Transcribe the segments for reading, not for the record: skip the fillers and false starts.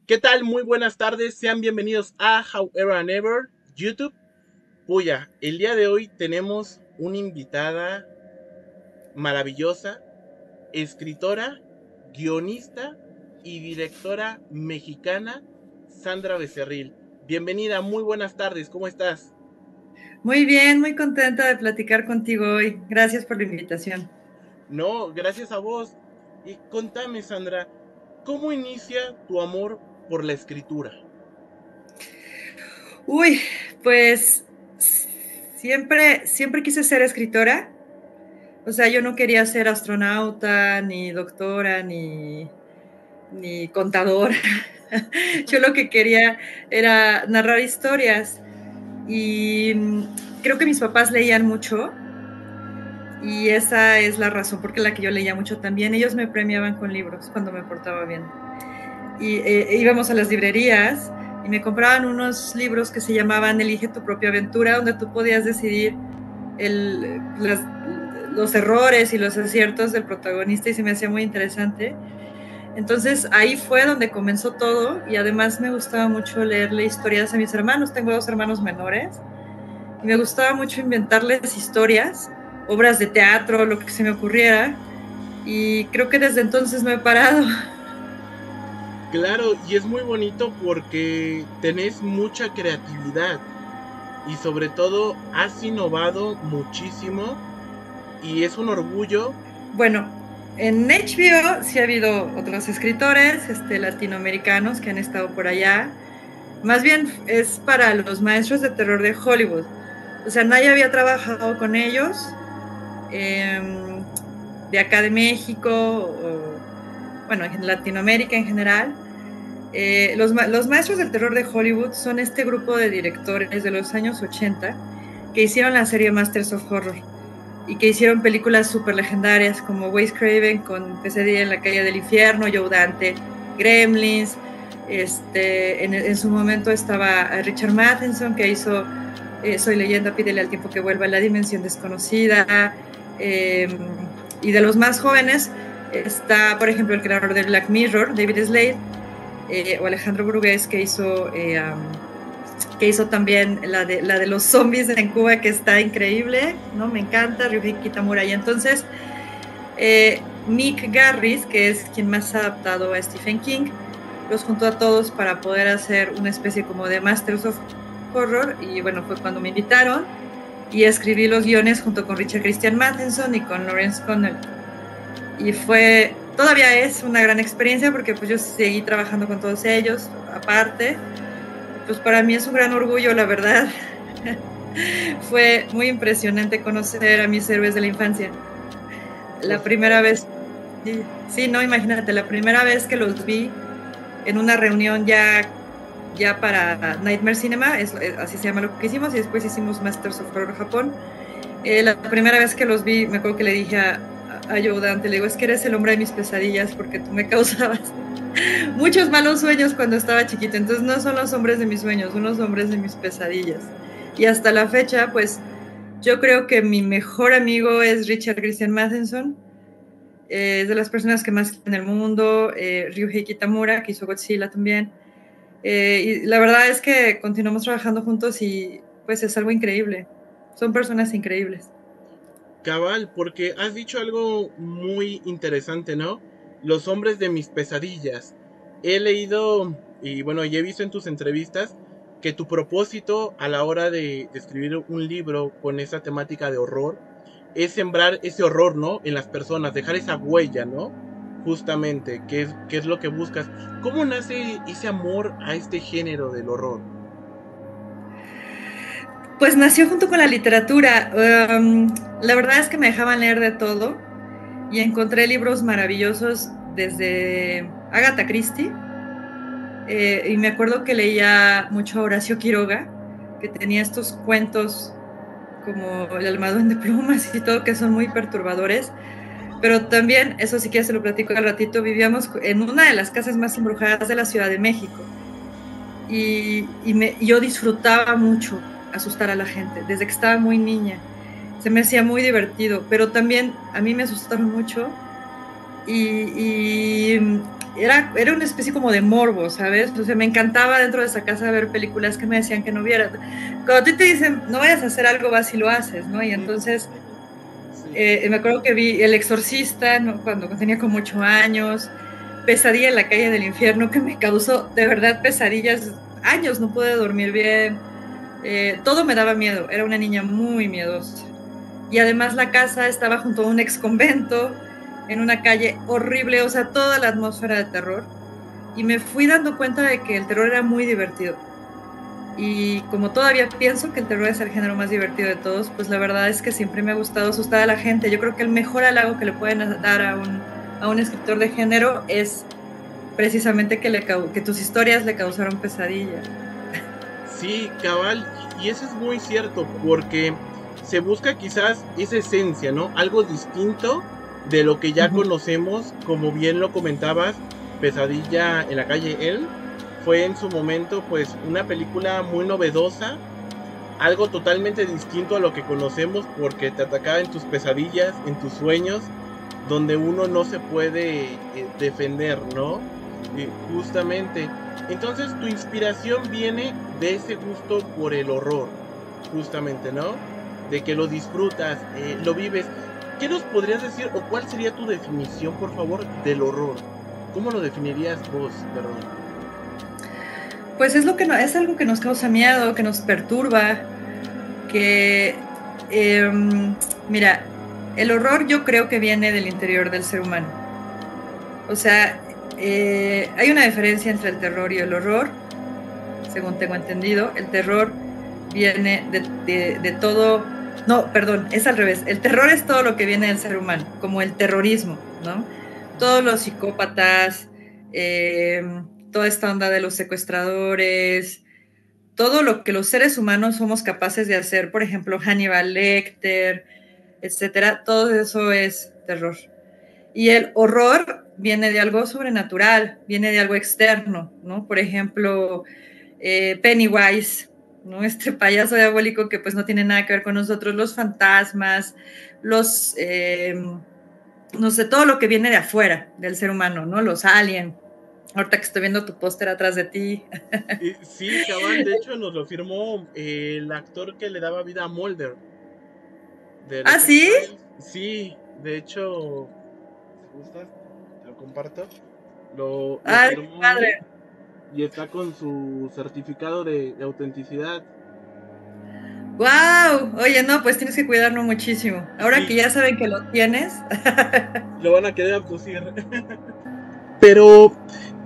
¿Qué tal? Muy buenas tardes, sean bienvenidos a However and Ever YouTube. Puya, el día de hoy tenemos una invitada maravillosa, escritora, guionista y directora mexicana, Sandra Becerril. Bienvenida, muy buenas tardes, ¿cómo estás? Muy bien, muy contenta de platicar contigo hoy. Gracias por la invitación. No, gracias a vos. Y contame, Sandra, ¿cómo inicia tu amor por la escritura? Uy, pues siempre quise ser escritora. O sea, yo no quería ser astronauta, ni doctora, ni contadora. Yo lo que quería era narrar historias. Y creo que mis papás leían mucho. Y esa es la razón por la que yo leía mucho también. Ellos me premiaban con libros cuando me portaba bien. Y íbamos a las librerías y me compraban unos libros que se llamaban Elige tu propia aventura, donde tú podías decidir los errores y los aciertos del protagonista y se me hacía muy interesante. Entonces ahí fue donde comenzó todo y además me gustaba mucho leerle historias a mis hermanos. Tengo dos hermanos menores y me gustaba mucho inventarles historias, obras de teatro, lo que se me ocurriera. Y creo que desde entonces no he parado. Claro, y es muy bonito porque tenés mucha creatividad y sobre todo has innovado muchísimo y es un orgullo. Bueno, en HBO sí ha habido otros escritores latinoamericanos que han estado por allá. Más bien es para los maestros de terror de Hollywood. O sea, nadie había trabajado con ellos eh, de acá de México, o, bueno, en Latinoamérica en general. Los maestros del terror de Hollywood son este grupo de directores de los años 80 que hicieron la serie Masters of Horror y que hicieron películas súper legendarias como Wes Craven con Pesadilla en la calle del infierno, Joe Dante, Gremlins. En su momento estaba Richard Matheson, que hizo Soy leyenda, pídele al tiempo que vuelva, La dimensión desconocida. Y de los más jóvenes está, por ejemplo, el creador de Black Mirror, David Slade, o Alejandro Brugués, que hizo también la de los zombies en Cuba, que está increíble, ¿no? Me encanta, Ryuhei Kitamura. Y entonces, Mick Garris, que es quien más ha adaptado a Stephen King, los juntó a todos para poder hacer una especie como de Masters of Horror. Y bueno, fue cuando me invitaron y escribí los guiones junto con Richard Christian Matheson y con Lawrence Connell. Y todavía es una gran experiencia porque pues yo seguí trabajando con todos ellos aparte. Pues para mí es un gran orgullo, la verdad. Fue muy impresionante conocer a mis héroes de la infancia. Por La primera supuesto. vez, sí, sí, no, imagínate, la primera vez que los vi en una reunión ya para Nightmare Cinema, así se llama lo que hicimos, y después hicimos Masters of Horror Japón. La primera vez que los vi, me acuerdo que le dije a Joe Dante, le digo, es que eres el hombre de mis pesadillas porque tú me causabas muchos malos sueños cuando estaba chiquita. Entonces no son los hombres de mis sueños, son los hombres de mis pesadillas. Y hasta la fecha, pues yo creo que mi mejor amigo es Richard Christian Matheson. Es de las personas que más quiero en el mundo. Ryuhei Kitamura, que hizo Godzilla también. Y la verdad es que continuamos trabajando juntos y pues es algo increíble. Son personas increíbles. Cabal, porque has dicho algo muy interesante, ¿no? Los hombres de mis pesadillas. He leído y bueno, y he visto en tus entrevistas que tu propósito a la hora de escribir un libro con esa temática de horror es sembrar ese horror, ¿no? En las personas, dejar esa huella, ¿no? Justamente, que es lo que buscas. ¿Cómo nace ese amor a este género del horror? Pues nació junto con la literatura. La verdad es que me dejaban leer de todo y encontré libros maravillosos desde Agatha Christie. Y me acuerdo que leía mucho a Horacio Quiroga, que tenía estos cuentos como El almadón de plumas y todo, que son muy perturbadores. Pero también, eso sí que se lo platico al ratito, vivíamos en una de las casas más embrujadas de la Ciudad de México. Y yo disfrutaba mucho asustar a la gente, desde que estaba muy niña. Se me hacía muy divertido, pero también a mí me asustaron mucho y era una especie como de morbo, ¿sabes? O sea, me encantaba dentro de esa casa ver películas que me decían que no viera. Cuando a ti te dicen, no vayas a hacer algo, vas y lo haces, ¿no? Y entonces, me acuerdo que vi El Exorcista, ¿no? Cuando tenía como 8 años, Pesadilla en la calle del infierno, que me causó de verdad pesadillas, años, no pude dormir bien, todo me daba miedo, era una niña muy miedosa. Y además la casa estaba junto a un ex convento, en una calle horrible, o sea, toda la atmósfera de terror. Y me fui dando cuenta de que el terror era muy divertido. Y como todavía pienso que el terror es el género más divertido de todos, pues la verdad es que siempre me ha gustado asustar a la gente. Yo creo que el mejor halago que le pueden dar a un escritor de género es precisamente que tus historias le causaron pesadilla. Sí, cabal, y eso es muy cierto, porque se busca quizás esa esencia, ¿no? Algo distinto de lo que ya conocemos, como bien lo comentabas, Pesadilla en la calle El fue en su momento pues una película muy novedosa, algo totalmente distinto a lo que conocemos, porque te atacaba en tus pesadillas, en tus sueños, donde uno no se puede defender, ¿no? Justamente. Entonces tu inspiración viene de ese gusto por el horror, justamente, ¿no? De que lo disfrutas, lo vives. ¿Qué nos podrías decir o cuál sería tu definición, por favor, del horror? ¿Cómo lo definirías vos, perdón? Pues es algo que nos causa miedo, que nos perturba, que mira, el horror yo creo que viene del interior del ser humano. O sea, hay una diferencia entre el terror y el horror, según tengo entendido. El terror viene de todo. No, perdón, es al revés. El terror es todo lo que viene del ser humano, como el terrorismo, ¿no? Todos los psicópatas, toda esta onda de los secuestradores, todo lo que los seres humanos somos capaces de hacer, por ejemplo, Hannibal Lecter, etcétera, todo eso es terror. Y el horror viene de algo sobrenatural, viene de algo externo, ¿no? Por ejemplo, Pennywise, ¿no? Este payaso diabólico que pues no tiene nada que ver con nosotros, los fantasmas, los, no sé, todo lo que viene de afuera del ser humano, ¿no? Los aliens. Ahorita que estoy viendo tu póster atrás de ti. Sí, cabal, de hecho nos lo firmó el actor que le daba vida a Mulder. De los ¿Sí? X-Files. Sí, de hecho, ¿te gusta? Te lo comparto. Lo firmó él y está con su certificado de autenticidad. ¡Wow! Oye, no, pues tienes que cuidarlo muchísimo. Ahora que ya saben que lo tienes. Lo van a querer abducir. Pero,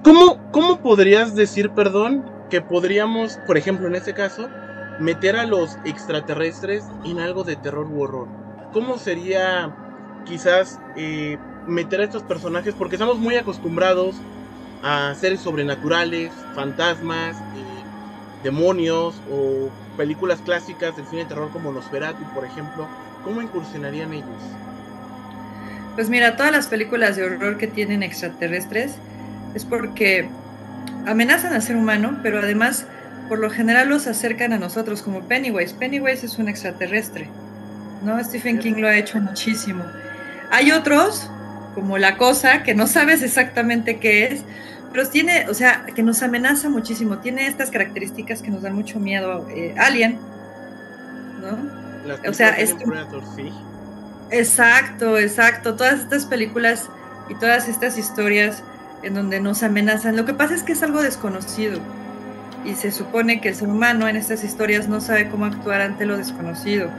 ¿cómo podrías decir, perdón, que podríamos, por ejemplo, en este caso, meter a los extraterrestres en algo de terror u horror? ¿Cómo sería quizás meter a estos personajes? Porque estamos muy acostumbrados a seres sobrenaturales, fantasmas, demonios o películas clásicas del cine de terror como Nosferatu, por ejemplo. ¿Cómo incursionarían ellos? Pues mira, todas las películas de horror que tienen extraterrestres es porque amenazan al ser humano, pero además por lo general los acercan a nosotros, como Pennywise. Pennywise es un extraterrestre, ¿no? Stephen King lo ha hecho muchísimo. Hay otros, como La Cosa, que no sabes exactamente qué es, pero tiene, o sea, que nos amenaza muchísimo. Tiene estas características que nos dan mucho miedo. Alien, ¿no? O sea, Predator, sí. Exacto, exacto. Todas estas películas y todas estas historias en donde nos amenazan. Lo que pasa es que es algo desconocido y se supone que el ser humano en estas historias no sabe cómo actuar ante lo desconocido.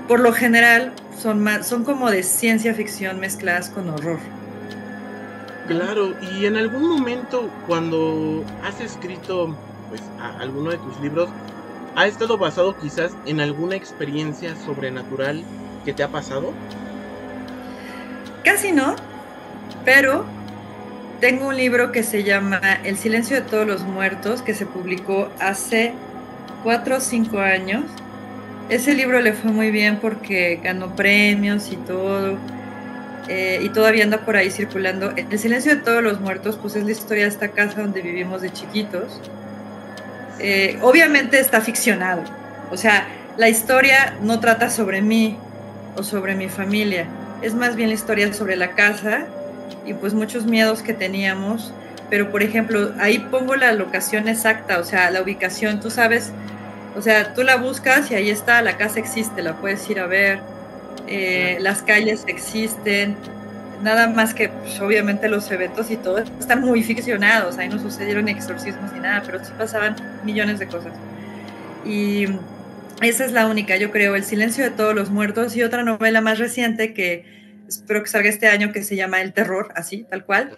Por lo general son como de ciencia ficción mezcladas con horror. Claro, y en algún momento cuando has escrito pues alguno de tus libros, ¿ha estado basado quizás en alguna experiencia sobrenatural que te ha pasado? Casi no, pero tengo un libro que se llama El silencio de todos los muertos, que se publicó hace 4 o 5 años. Ese libro le fue muy bien porque ganó premios y todo, y todavía anda por ahí circulando. El silencio de todos los muertos, pues es la historia de esta casa donde vivimos de chiquitos. Obviamente está ficcionado, o sea, la historia no trata sobre mí o sobre mi familia, es más bien la historia sobre la casa y pues muchos miedos que teníamos, pero por ejemplo, ahí pongo la locación exacta, o sea, la ubicación, tú sabes, o sea, tú la buscas y ahí está, la casa existe, la puedes ir a ver, las calles existen, nada más que pues, obviamente los eventos y todo están muy ficcionados, ahí no sucedieron exorcismos ni nada, pero sí pasaban millones de cosas. Y esa es la única, yo creo, El silencio de todos los muertos, y otra novela más reciente que espero que salga este año, que se llama El terror, así, tal cual,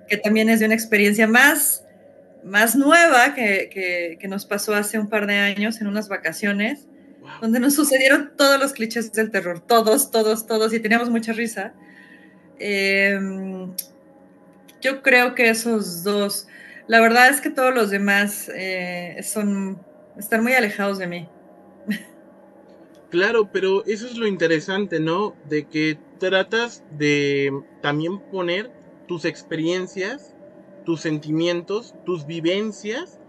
que también es de una experiencia más nueva que nos pasó hace un par de años en unas vacaciones, Wow. donde nos sucedieron todos los clichés del terror, todos, y teníamos mucha risa. Yo creo que esos dos, la verdad es que todos los demás están muy alejados de mí. Claro, pero eso es lo interesante, ¿no? De que tratas de también poner tus experiencias, tus sentimientos, tus vivencias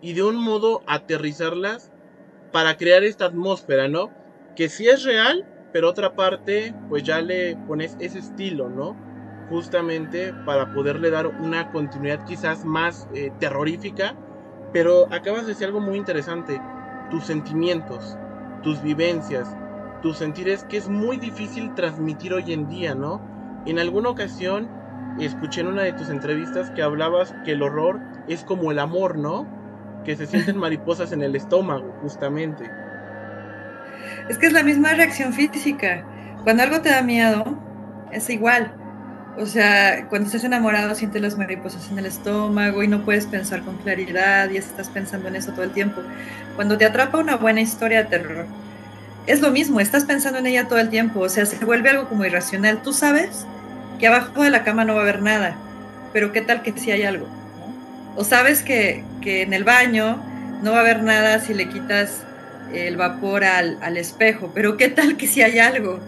y de un modo aterrizarlas para crear esta atmósfera, ¿no? Que sí es real, pero otra parte, pues ya le pones ese estilo, ¿no? Justamente para poderle dar una continuidad quizás más terrorífica, pero acabas de decir algo muy interesante, tus sentimientos, tus vivencias, tus sentires que es muy difícil transmitir hoy en día, ¿no? En alguna ocasión escuché en una de tus entrevistas que hablabas que el horror es como el amor, ¿no? Que se sienten mariposas en el estómago, justamente. Es que es la misma reacción física. Cuando algo te da miedo, es igual. O sea, cuando estás enamorado sientes las mariposas en el estómago y no puedes pensar con claridad y estás pensando en eso todo el tiempo. Cuando te atrapa una buena historia de terror, es lo mismo, estás pensando en ella todo el tiempo. O sea, se vuelve algo como irracional. Tú sabes que abajo de la cama no va a haber nada, pero ¿qué tal que sí hay algo? O sabes que en el baño no va a haber nada si le quitas el vapor al espejo, pero ¿qué tal que si hay algo?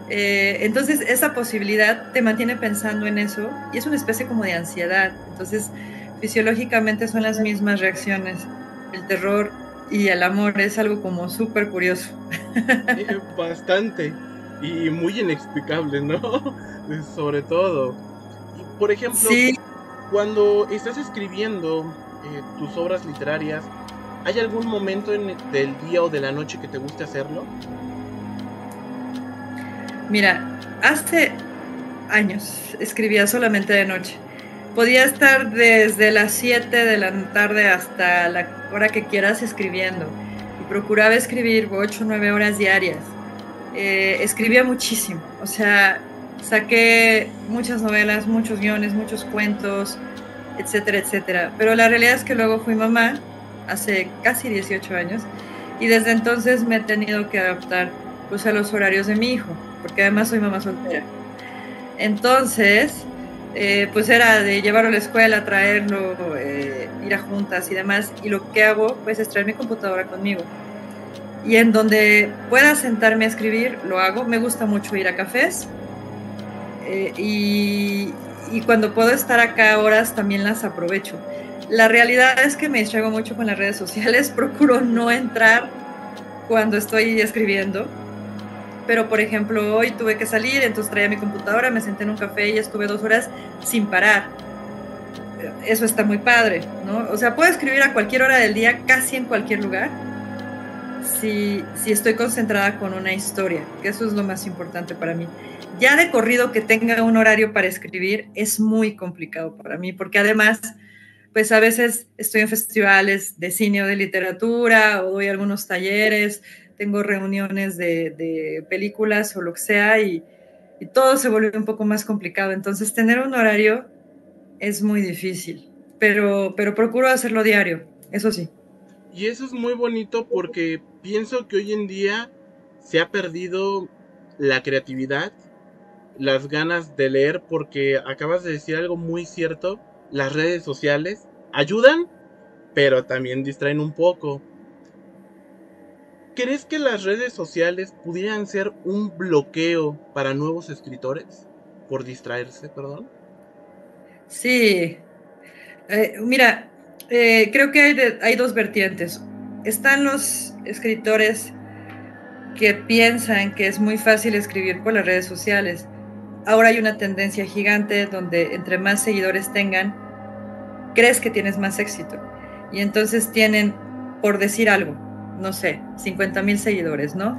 Entonces esa posibilidad te mantiene pensando en eso y es una especie como de ansiedad. Entonces fisiológicamente son las mismas reacciones. El terror y el amor es algo como súper curioso. Bastante y muy inexplicable, ¿no? Sobre todo. Y, por ejemplo, Sí. cuando estás escribiendo tus obras literarias, ¿hay algún momento del día o de la noche que te guste hacerlo? Mira, hace años escribía solamente de noche. Podía estar desde las 7 de la tarde hasta la hora que quieras escribiendo. Y procuraba escribir 8 o 9 horas diarias. Escribía muchísimo. O sea, saqué muchas novelas, muchos guiones, muchos cuentos, etcétera, etcétera. Pero la realidad es que luego fui mamá hace casi 18 años y desde entonces me he tenido que adaptar pues a los horarios de mi hijo, porque además soy mamá soltera. Entonces, pues era de llevarlo a la escuela, traerlo, ir a juntas y demás, y lo que hago pues es traer mi computadora conmigo. Y en donde pueda sentarme a escribir, lo hago. Me gusta mucho ir a cafés, y cuando puedo estar acá horas también las aprovecho. La realidad es que me distraigo mucho con las redes sociales, procuro no entrar cuando estoy escribiendo, pero por ejemplo hoy tuve que salir, entonces traía mi computadora, me senté en un café y estuve 2 horas sin parar. Eso está muy padre, ¿no? O sea, puedo escribir a cualquier hora del día, casi en cualquier lugar, si estoy concentrada con una historia, que eso es lo más importante para mí. Ya de corrido que tenga un horario para escribir es muy complicado para mí, porque además, pues a veces estoy en festivales de cine o de literatura, o doy algunos talleres, tengo reuniones de películas o lo que sea, y todo se vuelve un poco más complicado. Entonces, tener un horario es muy difícil, pero procuro hacerlo diario, eso sí. Y eso es muy bonito porque pienso que hoy en día se ha perdido la creatividad, las ganas de leer, porque acabas de decir algo muy cierto, las redes sociales ayudan, pero también distraen un poco. ¿Crees que las redes sociales pudieran ser un bloqueo para nuevos escritores? Por distraerse, perdón. Sí, mira, creo que hay dos vertientes. Están los escritores que piensan que es muy fácil escribir por las redes sociales, ahora hay una tendencia gigante donde entre más seguidores tengan, crees que tienes más éxito. Y entonces tienen, por decir algo, no sé, 50,000 seguidores, ¿no?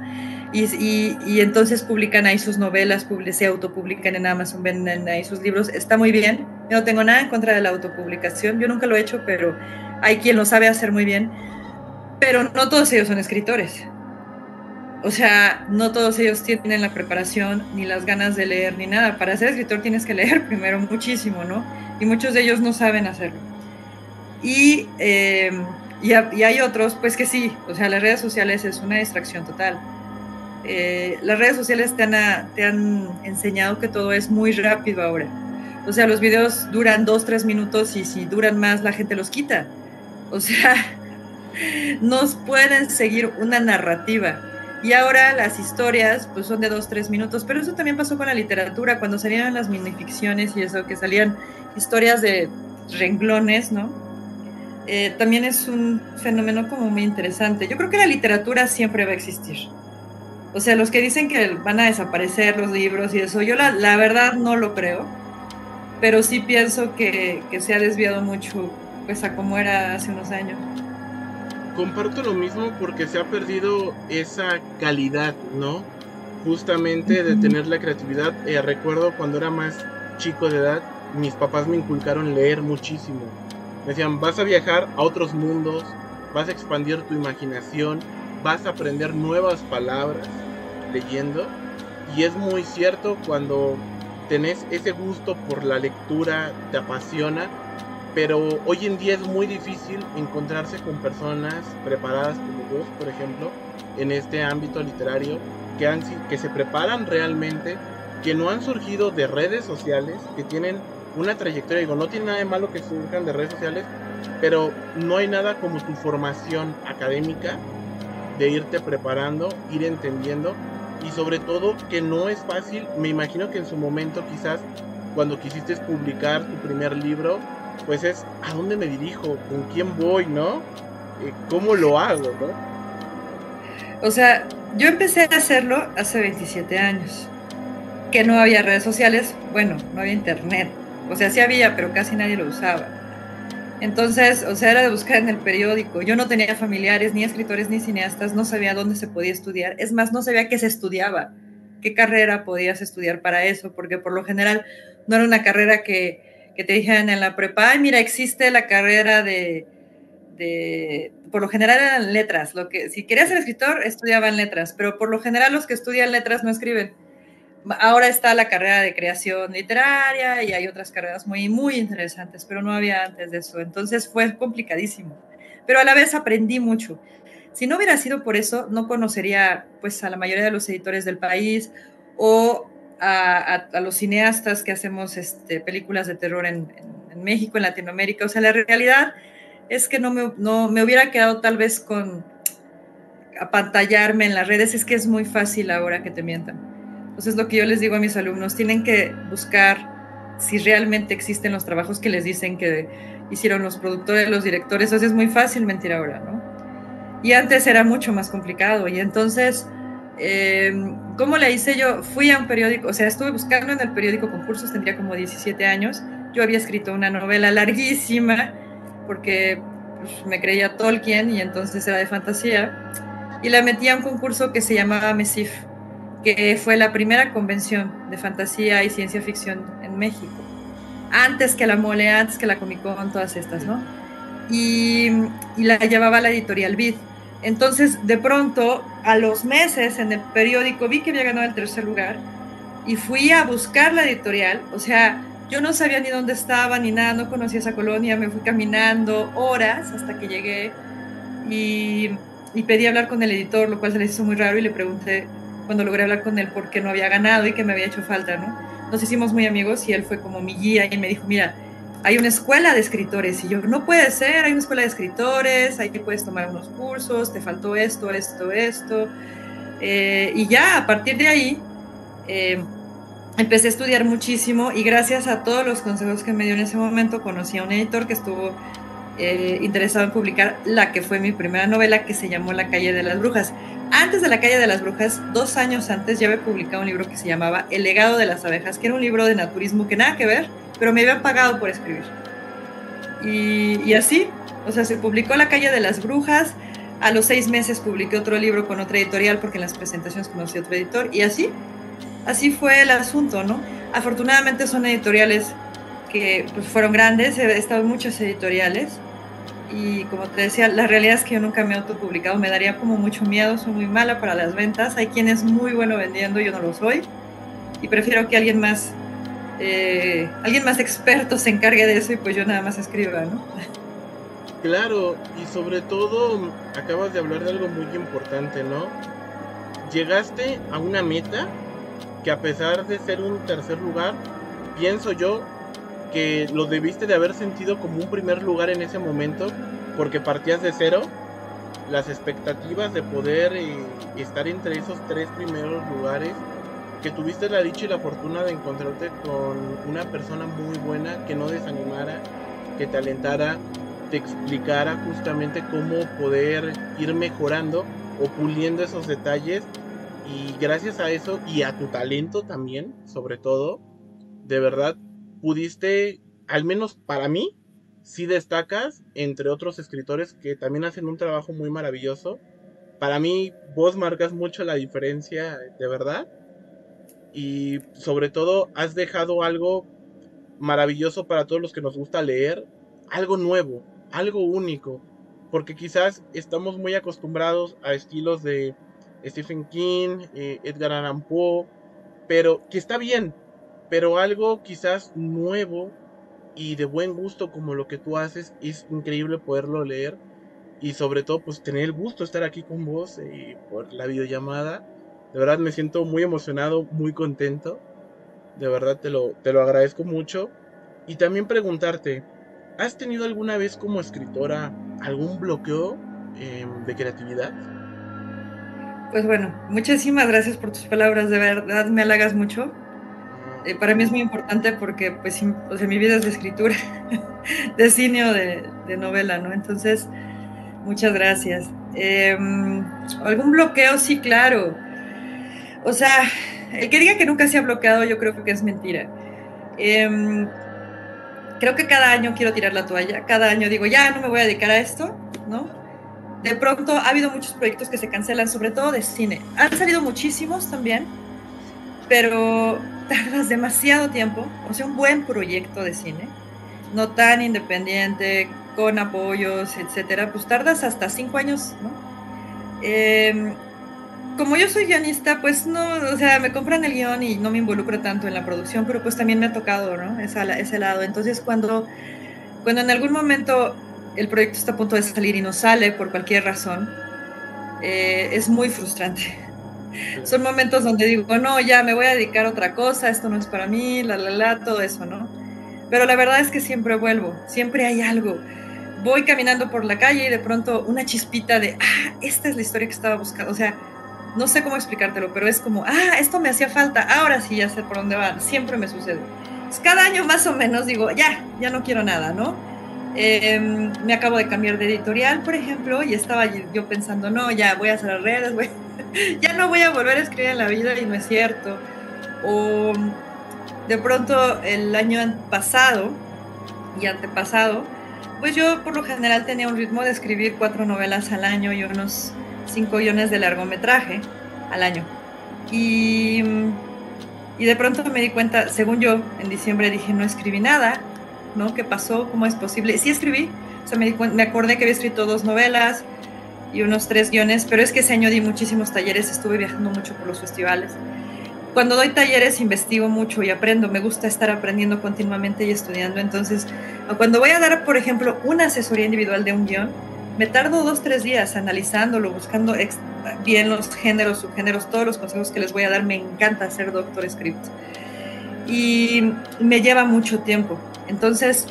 Y entonces publican ahí sus novelas, se autopublican en Amazon, venden ahí sus libros. Está muy bien. Yo no tengo nada en contra de la autopublicación. Yo nunca lo he hecho, pero hay quien lo sabe hacer muy bien. Pero no todos ellos son escritores. O sea, no todos ellos tienen la preparación, ni las ganas de leer, ni nada. Para ser escritor tienes que leer primero muchísimo, ¿no? Y muchos de ellos no saben hacerlo. Y hay otros, pues que sí, o sea, las redes sociales es una distracción total. Las redes sociales te han enseñado que todo es muy rápido ahora. O sea, los videos duran 2-3 minutos y si duran más la gente los quita. O sea, nos pueden seguir una narrativa. Y ahora las historias pues son de 2-3 minutos, pero eso también pasó con la literatura, cuando salían las minificciones y eso, que salían historias de renglones, ¿no? También es un fenómeno como muy interesante. Yo creo que la literatura siempre va a existir. O sea, los que dicen que van a desaparecer los libros y eso, yo la verdad no lo creo, pero sí pienso que se ha desviado mucho pues a como era hace unos años. Comparto lo mismo porque se ha perdido esa calidad, ¿no? Justamente de tener la creatividad. Recuerdo cuando era más chico de edad, mis papás me inculcaron leer muchísimo. Me decían, vas a viajar a otros mundos, vas a expandir tu imaginación, vas a aprender nuevas palabras leyendo. Y es muy cierto, cuando tenés ese gusto por la lectura, te apasiona. Pero hoy en día es muy difícil encontrarse con personas preparadas como vos, por ejemplo, en este ámbito literario, que se preparan realmente, que no han surgido de redes sociales, que tienen una trayectoria. Digo, no tiene nada de malo que surjan de redes sociales, pero no hay nada como tu formación académica, de irte preparando, ir entendiendo, y sobre todo que no es fácil. Me imagino que en su momento, quizás cuando quisiste publicar tu primer libro, pues es, ¿a dónde me dirijo? ¿Con quién voy? ¿No? ¿Cómo lo hago? ¿No? O sea, yo empecé a hacerlo hace 27 años, que no había redes sociales, bueno, no había internet, o sea, sí había, pero casi nadie lo usaba. Entonces, o sea, era de buscar en el periódico. Yo no tenía familiares, ni escritores, ni cineastas, no sabía dónde se podía estudiar. Es más, no sabía qué se estudiaba, qué carrera podías estudiar para eso, porque por lo general no era una carrera que te dijeran en la prepa, ay, mira, existe la carrera por lo general eran letras. Si querías ser escritor, estudiaban letras, pero por lo general los que estudian letras no escriben. Ahora está la carrera de creación literaria y hay otras carreras muy, muy interesantes, pero no había antes de eso. Entonces fue complicadísimo, pero a la vez aprendí mucho. Si no hubiera sido por eso, no conocería pues a la mayoría de los editores del país o a los cineastas que hacemos películas de terror en México, en Latinoamérica. O sea, la realidad es que no me hubiera quedado tal vez con apantallarme en las redes. Es que es muy fácil ahora que te mientan. Entonces, lo que yo les digo a mis alumnos, tienen que buscar si realmente existen los trabajos que les dicen que hicieron los productores, los directores. Entonces, es muy fácil mentir ahora, ¿no? Y antes era mucho más complicado. Y entonces, ¿cómo le hice yo? Fui a un periódico, o sea, estuve buscando en el periódico concursos, tendría como 17 años. Yo había escrito una novela larguísima, porque pues, me creía Tolkien y entonces era de fantasía. Y la metí a un concurso que se llamaba MESIF, que fue la primera convención de fantasía y ciencia ficción en México, antes que la Mole, antes que la Comic Con, todas estas, ¿no? Y la llevaba la editorial Vid. Entonces, de pronto, a los meses en el periódico vi que había ganado el 3er lugar y fui a buscar la editorial. O sea, yo no sabía ni dónde estaba ni nada, no conocía esa colonia, me fui caminando horas hasta que llegué y pedí hablar con el editor, lo cual se les hizo muy raro, y le pregunté cuando logré hablar con él por qué no había ganado y que me había hecho falta, ¿no? Nos hicimos muy amigos y él fue como mi guía y me dijo, mira, hay una escuela de escritores. Y yo, no puede ser, hay una escuela de escritores, ahí puedes tomar unos cursos, te faltó esto. Y ya, a partir de ahí, empecé a estudiar muchísimo y gracias a todos los consejos que me dio en ese momento, conocí a un editor que estuvo interesado en publicar la que fue mi primera novela, que se llamó La calle de las brujas. Antes de La calle de las brujas, 2 años antes, ya había publicado un libro que se llamaba El legado de las abejas, que era un libro de naturismo que nada que ver, pero me habían pagado por escribir. Y así, o sea, se publicó La calle de las brujas, a los 6 meses publiqué otro libro con otra editorial porque en las presentaciones conocí a otro editor, y así fue el asunto, ¿no? Afortunadamente son editoriales que pues, fueron grandes, he estado en muchas editoriales, y como te decía, la realidad es que yo nunca me he autopublicado, me daría como mucho miedo, soy muy mala para las ventas, hay quien es muy bueno vendiendo, yo no lo soy, y prefiero que alguien más experto se encargue de eso y pues yo nada más escriba, ¿no? Claro, y sobre todo acabas de hablar de algo muy importante, ¿no? Llegaste a una meta que a pesar de ser un tercer lugar, pienso yo que lo debiste de haber sentido como un primer lugar en ese momento, porque partías de cero, las expectativas de poder estar entre esos 3 primeros lugares, que tuviste la dicha y la fortuna de encontrarte con una persona muy buena que no desanimara, que te alentara, te explicara justamente cómo poder ir mejorando o puliendo esos detalles, y gracias a eso y a tu talento también, sobre todo, de verdad pudiste, al menos para mí, sí destacas entre otros escritores que también hacen un trabajo muy maravilloso. Para mí, vos marcas mucho la diferencia, de verdad. Y sobre todo, has dejado algo maravilloso para todos los que nos gusta leer. Algo nuevo, algo único. Porque quizás estamos muy acostumbrados a estilos de Stephen King, Edgar Allan Poe, pero que está bien, pero algo quizás nuevo y de buen gusto como lo que tú haces, es increíble poderlo leer, y sobre todo pues tener el gusto de estar aquí con vos por la videollamada. De verdad me siento muy emocionado, muy contento, de verdad te lo agradezco mucho. Y también preguntarte, ¿has tenido alguna vez como escritora algún bloqueo de creatividad? Pues bueno, muchísimas gracias por tus palabras, de verdad me halagas mucho. Para mí es muy importante porque, pues, o sea, mi vida es de escritura, de cine o de novela, ¿no? Entonces, muchas gracias. ¿Algún bloqueo? Sí, claro. O sea, el que diga que nunca se ha bloqueado, yo creo que es mentira. Creo que cada año quiero tirar la toalla, cada año digo, ya no me voy a dedicar a esto, ¿no? De pronto ha habido muchos proyectos que se cancelan, sobre todo de cine. Han salido muchísimos también, pero tardas demasiado tiempo. O sea, un buen proyecto de cine, no tan independiente, con apoyos, etcétera, pues tardas hasta 5 años, ¿no? Como yo soy guionista, pues no, o sea, me compran el guión y no me involucro tanto en la producción, pero pues también me ha tocado, ¿no? Ese lado. Entonces, cuando en algún momento el proyecto está a punto de salir y no sale por cualquier razón, es muy frustrante. Son momentos donde digo, no, ya me voy a dedicar a otra cosa, esto no es para mí, todo eso, ¿no? Pero la verdad es que siempre vuelvo, siempre hay algo. Voy caminando por la calle y de pronto una chispita de, esta es la historia que estaba buscando. O sea, no sé cómo explicártelo, pero es como, esto me hacía falta, ahora sí ya sé por dónde va, siempre me sucede. Pues cada año más o menos digo, ya no quiero nada, ¿no? Me acabo de cambiar de editorial, por ejemplo, y estaba yo pensando, no, ya voy a hacer redes, ya no voy a volver a escribir en la vida, y no es cierto. O de pronto el año pasado y antepasado, pues yo por lo general tenía un ritmo de escribir 4 novelas al año y unos 5 guiones de largometraje al año. Y de pronto me di cuenta, según yo, en diciembre dije, no escribí nada, ¿no? ¿Qué pasó? ¿Cómo es posible? Sí escribí, o sea, me acordé que había escrito 2 novelas y unos 3 guiones, pero es que ese año di muchísimos talleres, estuve viajando mucho por los festivales. Cuando doy talleres investigo mucho y aprendo, me gusta estar aprendiendo continuamente y estudiando, entonces cuando voy a dar, por ejemplo, una asesoría individual de un guión, me tardo 2-3 días analizándolo, buscando bien los géneros, subgéneros, todos los consejos que les voy a dar. Me encanta hacer doctor script y me lleva mucho tiempo, entonces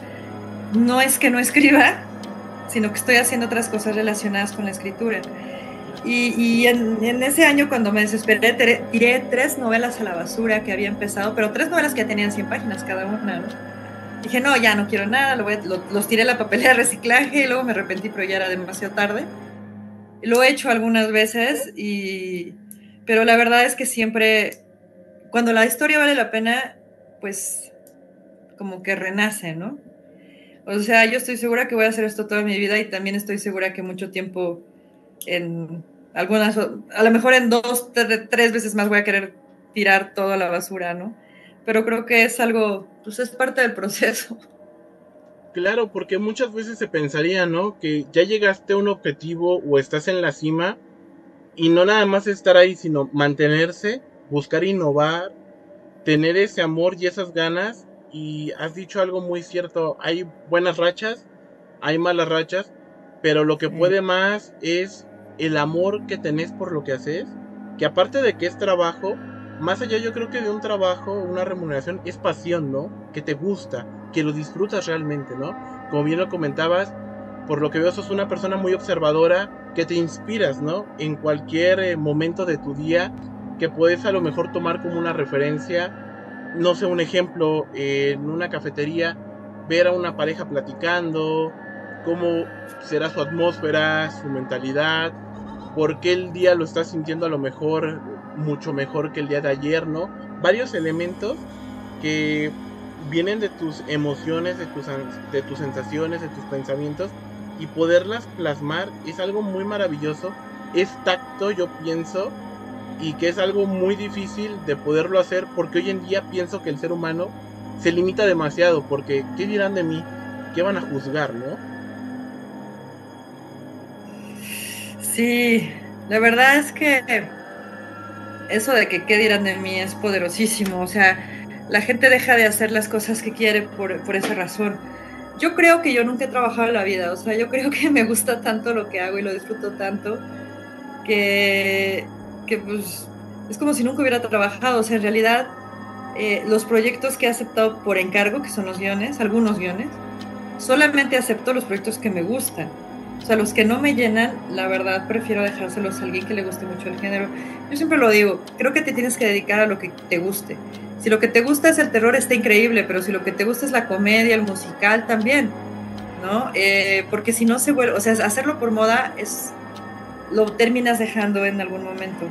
no es que no escriba, sino que estoy haciendo otras cosas relacionadas con la escritura. Y en ese año, cuando me desesperé, tiré 3 novelas a la basura que había empezado, pero 3 novelas que ya tenían 100 páginas cada una, ¿no? Dije, no, ya no quiero nada, los tiré a la papelera de reciclaje y luego me arrepentí, pero ya era demasiado tarde. Lo he hecho algunas veces, pero la verdad es que siempre, cuando la historia vale la pena, pues como que renace, ¿no? O sea, yo estoy segura que voy a hacer esto toda mi vida y también estoy segura que mucho tiempo, en algunas, a lo mejor en 2, 3 veces más voy a querer tirar todo a la basura, ¿no? Pero creo que es algo, pues es parte del proceso. Claro, porque muchas veces se pensaría, ¿no? Que ya llegaste a un objetivo o estás en la cima y no nada más estar ahí, sino mantenerse, buscar innovar, tener ese amor y esas ganas. Y has dicho algo muy cierto, hay buenas rachas, hay malas rachas, pero lo que Sí. puede más es el amor que tenés por lo que haces, que aparte de que es trabajo, más allá yo creo que de un trabajo, una remuneración, es pasión, ¿no? Que te gusta, que lo disfrutas realmente, ¿no? Como bien lo comentabas, por lo que veo sos una persona muy observadora, que te inspiras, ¿no? En cualquier momento de tu día, que puedes a lo mejor tomar como una referencia, no sé, un ejemplo, en una cafetería, ver a una pareja platicando, cómo será su atmósfera, su mentalidad, por qué el día lo estás sintiendo a lo mejor mucho mejor que el día de ayer, ¿no? Varios elementos que vienen de tus emociones, de tus sensaciones, de tus pensamientos, y poderlas plasmar es algo muy maravilloso. Es tacto, yo pienso, y que es algo muy difícil de poderlo hacer porque hoy en día pienso que el ser humano se limita demasiado porque ¿qué dirán de mí? ¿Qué van a juzgar, no? Sí, la verdad es que eso de que qué dirán de mí es poderosísimo. O sea, la gente deja de hacer las cosas que quiere por esa razón. Yo creo que yo nunca he trabajado en la vida. O sea, yo creo que me gusta tanto lo que hago y lo disfruto tanto que pues es como si nunca hubiera trabajado. O sea, en realidad los proyectos que he aceptado por encargo, que son los guiones, algunos guiones, solamente acepto los proyectos que me gustan. O sea, los que no me llenan, la verdad, prefiero dejárselos a alguien que le guste mucho el género. Yo siempre lo digo, creo que te tienes que dedicar a lo que te guste. Si lo que te gusta es el terror, está increíble, pero si lo que te gusta es la comedia, el musical, también, ¿no? Porque si no se vuelve, o sea, hacerlo por moda lo terminas dejando en algún momento.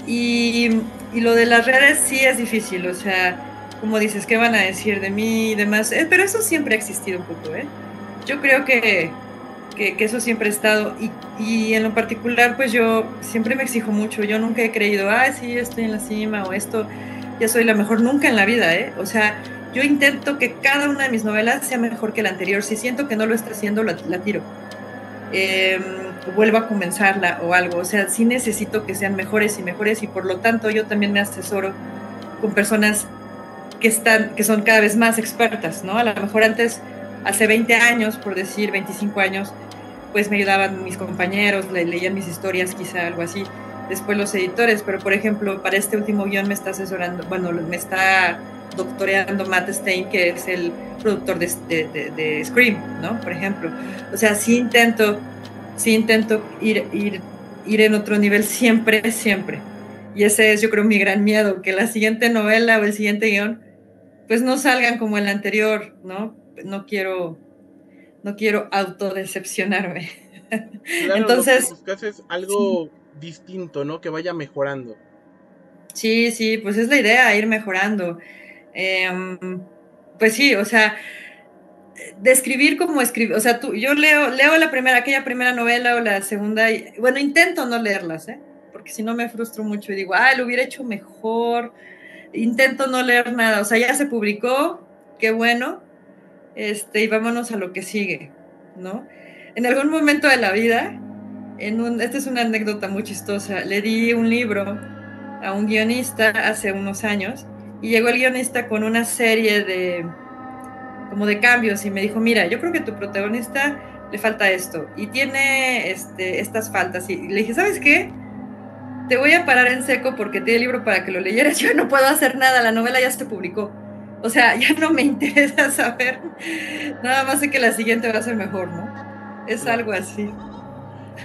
Y lo de las redes sí es difícil, o sea, como dices, ¿qué van a decir de mí y demás? Pero eso siempre ha existido un poco, ¿eh? Yo creo que eso siempre ha estado, y en lo particular, pues yo siempre me exijo mucho. Yo nunca he creído, sí, estoy en la cima, o esto, ya soy la mejor, nunca en la vida, ¿eh? O sea, yo intento que cada una de mis novelas sea mejor que la anterior. Si siento que no lo está haciendo, la tiro. Vuelvo a comenzarla o algo. O sea, sí necesito que sean mejores y mejores, y por lo tanto yo también me asesoro con personas que son cada vez más expertas, ¿no? A lo mejor antes, hace 20 años, por decir 25 años, pues me ayudaban mis compañeros, leían mis historias, quizá algo así. Después los editores, pero por ejemplo, para este último guión me está asesorando, bueno, me está doctoreando Matt Stein, que es el productor de Scream, ¿no? Por ejemplo. O sea, sí intento ir en otro nivel siempre, siempre. Y ese es, yo creo, mi gran miedo, que la siguiente novela o el siguiente guión pues no salgan como el anterior, ¿no? No quiero autodecepcionarme. Claro, lo que Entonces, buscas es sí, algo distinto, ¿no? Que vaya mejorando. sí, pues es la idea, ir mejorando. Eh, pues sí, o sea, describir como escribir, o sea, yo leo aquella primera novela o la segunda, bueno, intento no leerlas, ¿eh? Porque si no me frustro mucho y digo, lo hubiera hecho mejor. Intento no leer nada, o sea, ya se publicó, qué bueno, y vámonos a lo que sigue, ¿no? En algún momento de la vida, esta es una anécdota muy chistosa, le di un libro a un guionista hace unos años, y llegó el guionista con una serie como de cambios, y me dijo, mira, yo creo que a tu protagonista le falta esto, y tiene estas faltas, y le dije, ¿sabes qué? Te voy a parar en seco porque te di el libro para que lo leyeras. Yo no puedo hacer nada, la novela ya se publicó. O sea, ya no me interesa saber. Nada más sé que la siguiente va a ser mejor, ¿no? Es algo Claro. así.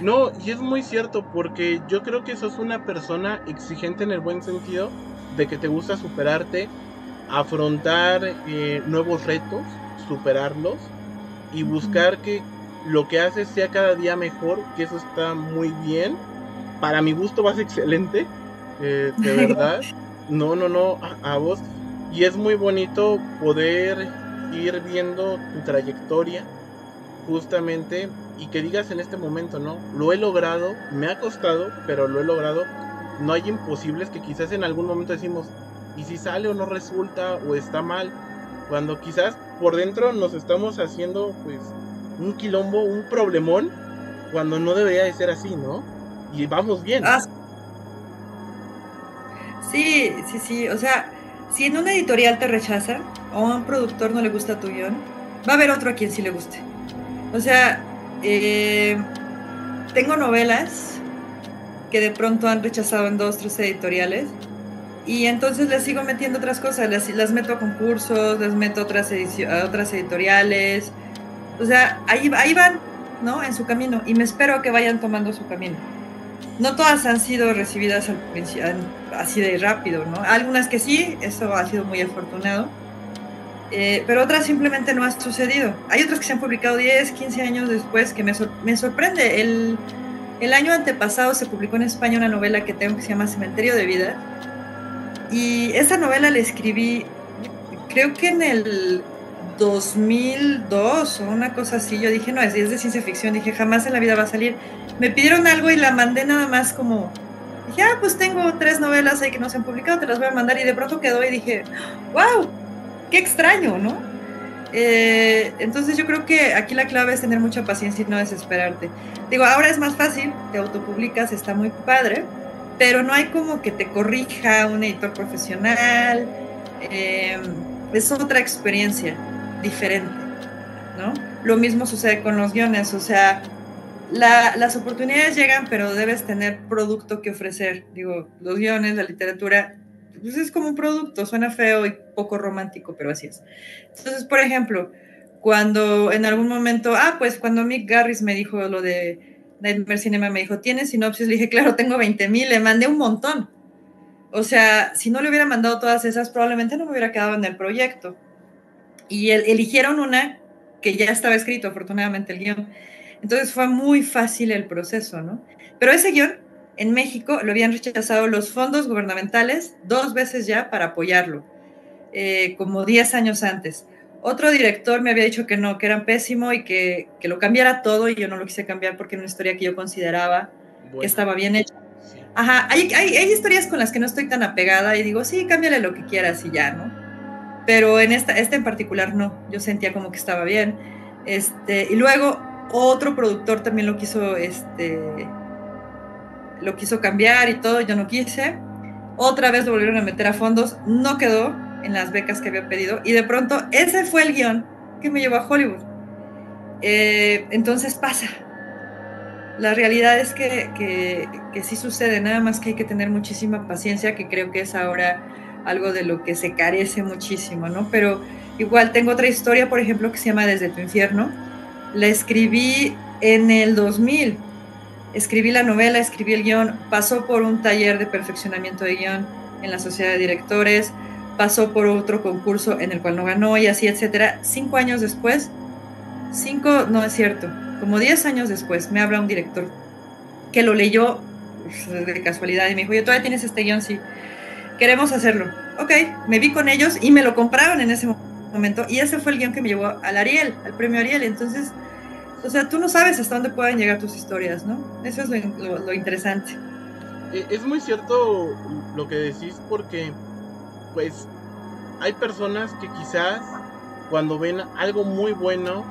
No, y es muy cierto porque yo creo que sos una persona exigente en el buen sentido de que te gusta superarte, afrontar nuevos retos, superarlos y buscar que lo que haces sea cada día mejor, que eso está muy bien. Para mi gusto vas excelente, de verdad. No, no, no, a vos. Y es muy bonito poder ir viendo tu trayectoria, justamente, y que digas en este momento, ¿no? Lo he logrado, me ha costado, pero lo he logrado. No hay imposibles, que quizás en algún momento decimos, ¿y si sale o no resulta o está mal? Cuando quizás por dentro nos estamos haciendo pues un quilombo, un problemón, cuando no debería de ser así, ¿no? Y vamos bien. Ah, sí, sí, sí. O sea, si en una editorial te rechazan o a un productor no le gusta tu guión, va a haber otro a quien sí le guste. O sea, tengo novelas que de pronto han rechazado en 2, 3 editoriales y entonces les sigo metiendo otras cosas, las meto a concursos, les meto a otras editoriales. O sea, ahí van, ¿no? En su camino, y me espero a que vayan tomando su camino. No todas han sido recibidas al principio así de rápido, ¿no? Algunas que sí, eso ha sido muy afortunado, pero otras simplemente no ha sucedido. Hay otras que se han publicado 10, 15 años después, que me sorprende. El año antepasado se publicó en España una novela que tengo que se llama Cementerio de Vida, y esa novela la escribí, creo que en el 2002 o una cosa así. Yo dije, no, es de ciencia ficción, dije, jamás en la vida va a salir. Me pidieron algo y la mandé nada más como, dije, pues tengo 3 novelas ahí que no se han publicado, te las voy a mandar, y de pronto quedó y dije, wow, qué extraño, ¿no? Entonces yo creo que aquí la clave es tener mucha paciencia y no desesperarte. Digo, ahora es más fácil, te autopublicas, está muy padre, pero no hay como que te corrija un editor profesional, es otra experiencia diferente, ¿no? Lo mismo sucede con los guiones, o sea, las oportunidades llegan, pero debes tener producto que ofrecer. Digo, los guiones, la literatura, pues es como un producto, suena feo y poco romántico, pero así es. Entonces, por ejemplo, cuando en algún momento, pues cuando Mick Garris me dijo lo de Nightmare Cinema, me dijo, ¿tienes sinopsis? Le dije, claro, tengo 20,000, le mandé un montón. O sea, si no le hubiera mandado todas esas, probablemente no me hubiera quedado en el proyecto. Y eligieron una que ya estaba escrito, afortunadamente, el guión. Entonces fue muy fácil el proceso, ¿no? Pero ese guión, en México, lo habían rechazado los fondos gubernamentales 2 veces ya para apoyarlo, como 10 años antes. Otro director me había dicho que no, que era pésimo y que lo cambiara todo, y yo no lo quise cambiar porque era una historia que yo consideraba que estaba bien hecha. Sí. Ajá, hay historias con las que no estoy tan apegada y digo, sí, cámbiale lo que quieras y ya, ¿no? Pero en esta en particular no, yo sentía como que estaba bien. Y luego otro productor también lo quiso cambiar y todo, yo no quise. Otra vez lo volvieron a meter a fondos, no quedó en las becas que había pedido, y de pronto ese fue el guión que me llevó a Hollywood. Entonces pasa. La realidad es que sí sucede, nada más que hay que tener muchísima paciencia, que creo que es ahora algo de lo que se carece muchísimo, ¿no? Pero igual tengo otra historia, por ejemplo, que se llama Desde tu infierno. La escribí en el 2000. Escribí la novela, escribí el guión, pasó por un taller de perfeccionamiento de guión en la Sociedad de Directores, pasó por otro concurso en el cual no ganó, y así, etcétera. 5 años después, no es cierto, como 10 años después, me habla un director que lo leyó de casualidad y me dijo, oye, ¿todavía tienes este guión? Sí. Queremos hacerlo. Ok, me vi con ellos y me lo compraron en ese momento, y ese fue el guión que me llevó al Ariel, al premio Ariel. Entonces, o sea, tú no sabes hasta dónde pueden llegar tus historias, ¿no? Eso es lo interesante. Es muy cierto lo que decís, porque pues hay personas que quizás cuando ven algo muy bueno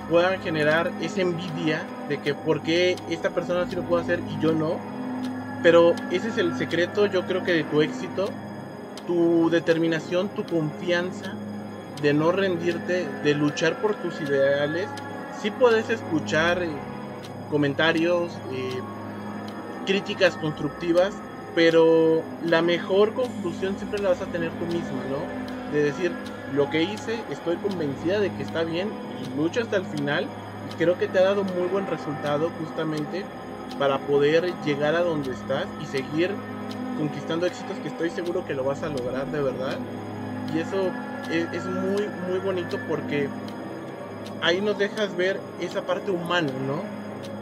puedan generar esa envidia de que por qué esta persona sí lo puede hacer y yo no. Pero ese es el secreto, yo creo que de tu éxito, tu determinación, tu confianza, de no rendirte, de luchar por tus ideales. Sí puedes escuchar comentarios, críticas constructivas, pero la mejor conclusión siempre la vas a tener tú misma, ¿no? De decir, lo que hice, estoy convencida de que está bien, y lucho hasta el final, y creo que te ha dado muy buen resultado justamente para poder llegar a donde estás y seguir conquistando éxitos que estoy seguro que lo vas a lograr de verdad. Y eso es muy, muy bonito, porque ahí nos dejas ver esa parte humana, ¿no?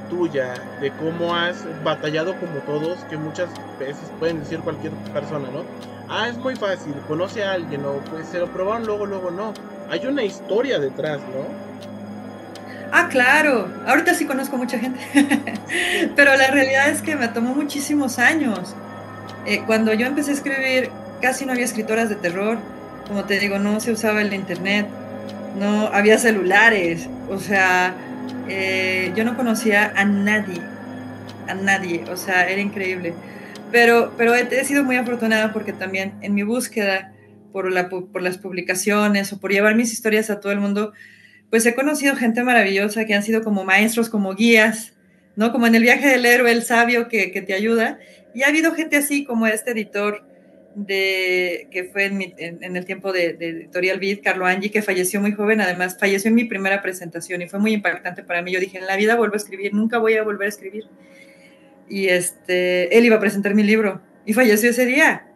Tuya, de cómo has batallado como todos, que muchas veces pueden decir cualquier persona, ¿no? Ah, es muy fácil, conoce a alguien, o pues se lo probaron luego, luego no. Hay una historia detrás, ¿no? Ah, claro, ahorita sí conozco mucha gente, pero la realidad es que me tomó muchísimos años. Cuando yo empecé a escribir, casi no había escritoras de terror, como te digo, no se usaba el internet, no había celulares, o sea, yo no conocía a nadie, o sea, era increíble. Pero he sido muy afortunada porque también en mi búsqueda por las publicaciones o por llevar mis historias a todo el mundo, pues he conocido gente maravillosa que han sido como maestros, como guías, ¿no? Como en el viaje del héroe, el sabio que te ayuda. Y ha habido gente así como este editor que fue en el tiempo de Editorial Vid, Carlo Angi, que falleció muy joven, además falleció en mi primera presentación y fue muy impactante para mí. Yo dije, en la vida vuelvo a escribir, nunca voy a volver a escribir. Y él iba a presentar mi libro y falleció ese día.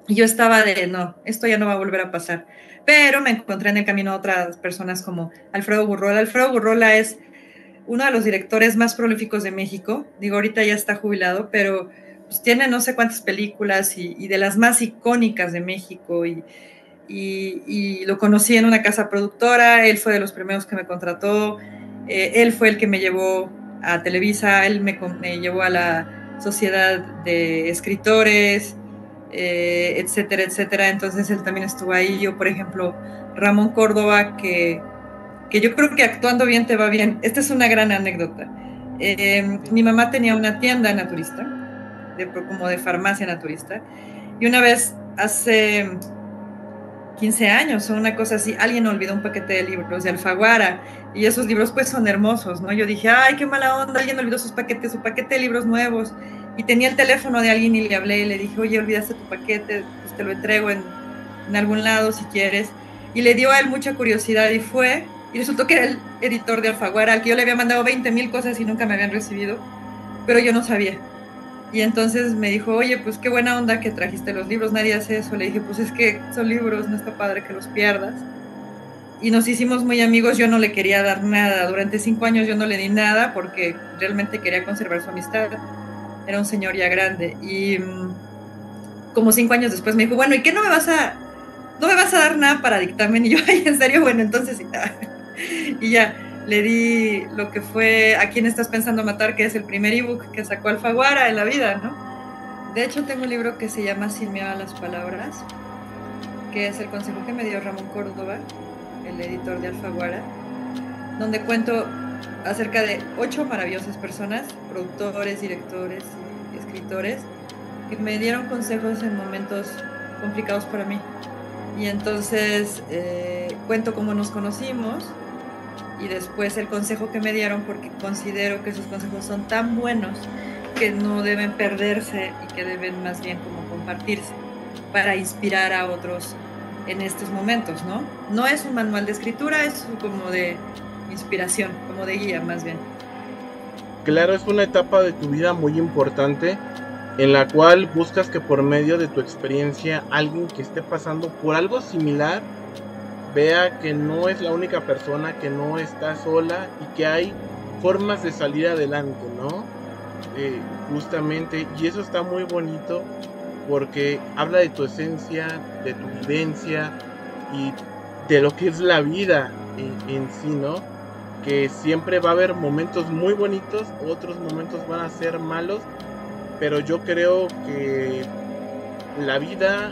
Y yo estaba de, no, esto ya no va a volver a pasar. Pero me encontré en el camino a otras personas como Alfredo Gurrola. Alfredo Gurrola es uno de los directores más prolíficos de México. Digo, ahorita ya está jubilado, pero pues tiene no sé cuántas películas y de las más icónicas de México. Y lo conocí en una casa productora, él fue de los primeros que me contrató, él fue el que me llevó a Televisa, él me llevó a la Sociedad de Escritores, etcétera, etcétera. Entonces él también estuvo ahí. Yo, por ejemplo, Ramón Córdoba, que yo creo que actuando bien te va bien. Esta es una gran anécdota. Mi mamá tenía una tienda naturista, como de farmacia naturista, y una vez hace 15 años o una cosa así, alguien olvidó un paquete de libros de Alfaguara y esos libros pues son hermosos, ¿no? Yo dije, ay, qué mala onda, alguien olvidó su paquete de libros nuevos y tenía el teléfono de alguien y le hablé y le dije, oye, olvidaste tu paquete, pues te lo entrego en algún lado si quieres. Y le dio a él mucha curiosidad y fue, y resultó que era el editor de Alfaguara, al que yo le había mandado 20,000 cosas y nunca me habían recibido, pero yo no sabía. Y entonces me dijo, oye, pues qué buena onda que trajiste los libros, nadie hace eso. Le dije, pues es que son libros, no está padre que los pierdas. Y nos hicimos muy amigos, yo no le quería dar nada. Durante 5 años yo no le di nada porque realmente quería conservar su amistad. Era un señor ya grande. Y como 5 años después me dijo, bueno, ¿y qué no me vas a dar nada para dictamen? Y yo, ay, en serio, bueno, entonces sí. Y ya, le di lo que fue ¿A quién estás pensando matar?, que es el primer ebook que sacó Alfaguara en la vida, ¿no? De hecho, tengo un libro que se llama Sin miedo a las palabras, que es el consejo que me dio Ramón Córdoba, el editor de Alfaguara, donde cuento acerca de 8 maravillosas personas, productores, directores y escritores, que me dieron consejos en momentos complicados para mí. Y entonces cuento cómo nos conocimos y después el consejo que me dieron, porque considero que esos consejos son tan buenos que no deben perderse y que deben más bien como compartirse para inspirar a otros en estos momentos, ¿no? No es un manual de escritura, es como de inspiración, como de guía más bien. Claro, es una etapa de tu vida muy importante en la cual buscas que por medio de tu experiencia alguien que esté pasando por algo similar vea que no es la única persona, que no está sola y que hay formas de salir adelante, ¿no? Justamente, y eso está muy bonito porque habla de tu esencia, de tu vivencia y de lo que es la vida en sí, ¿no? Que siempre va a haber momentos muy bonitos, otros momentos van a ser malos, pero yo creo que la vida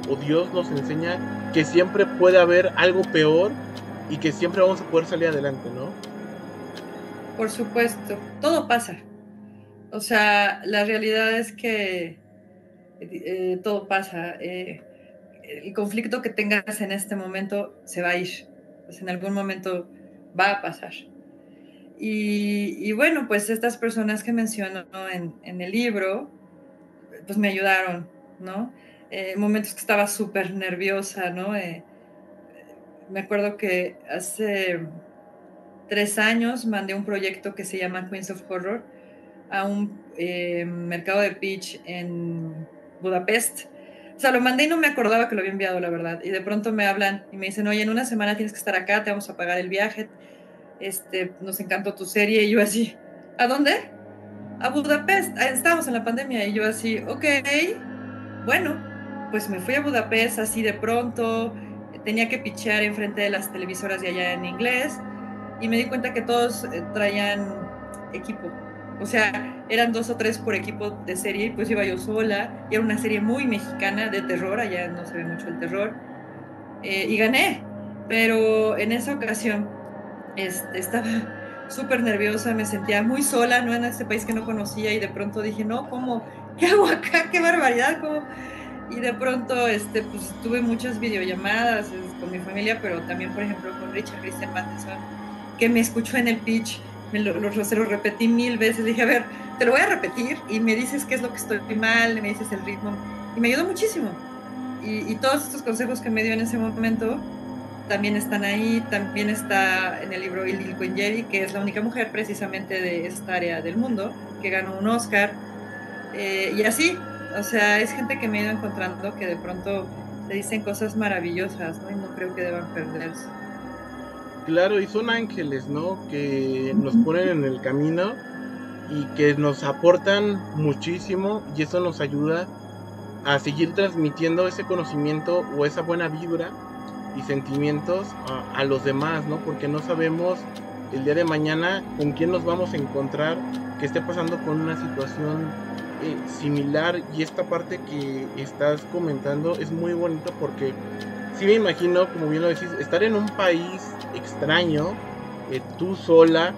o Dios nos enseña que siempre puede haber algo peor y que siempre vamos a poder salir adelante, ¿no? Por supuesto, todo pasa. O sea, la realidad es que todo pasa. El conflicto que tengas en este momento se va a ir. Pues en algún momento va a pasar. Y bueno, pues estas personas que menciono en el libro, pues me ayudaron, ¿no? Momentos que estaba súper nerviosa, ¿no? Me acuerdo que hace 3 años mandé un proyecto que se llama Queens of Horror a un mercado de pitch en Budapest. sea, lo mandé y no me acordaba que lo había enviado, la verdad. Y de pronto me hablan y me dicen, oye, en una semana tienes que estar acá, te vamos a pagar el viaje. Nos encantó tu serie. Y yo así, ¿a dónde? A Budapest. Estábamos en la pandemia. Y yo así, ok, bueno, pues me fui a Budapest así de pronto. Tenía que pichear enfrente de las televisoras de allá en inglés. Y me di cuenta que todos traían equipo. O sea, eran 2 o 3 por equipo de serie, y pues iba yo sola. Y era una serie muy mexicana de terror, allá no se ve mucho el terror. Y gané, pero en esa ocasión estaba súper nerviosa, me sentía muy sola, ¿no? En este país que no conocía, y de pronto dije, no, ¿cómo? ¿Qué hago acá? ¡Qué barbaridad! ¿Cómo? Y de pronto, pues tuve muchas videollamadas con mi familia, pero también, por ejemplo, con Richard Christian Matheson, que me escuchó en el pitch, se lo repetí 1000 veces, dije, a ver, te lo voy a repetir, y me dices qué es lo que estoy mal, me dices el ritmo, y me ayudó muchísimo. Y todos estos consejos que me dio en ese momento también están ahí. También está en el libro Ildiko Coingeri, que es la única mujer precisamente de esta área del mundo que ganó un Oscar, y así, o sea, es gente que me he ido encontrando que de pronto te dicen cosas maravillosas, ¿no? Y no creo que deban perderse. Claro, y son ángeles, ¿no? Que nos ponen en el camino y que nos aportan muchísimo, y eso nos ayuda a seguir transmitiendo ese conocimiento o esa buena vibra y sentimientos a los demás, ¿no? Porque no sabemos el día de mañana con quién nos vamos a encontrar que esté pasando con una situación similar. Y esta parte que estás comentando es muy bonito, porque sí me imagino, como bien lo decís, estar en un país extraño, tú sola,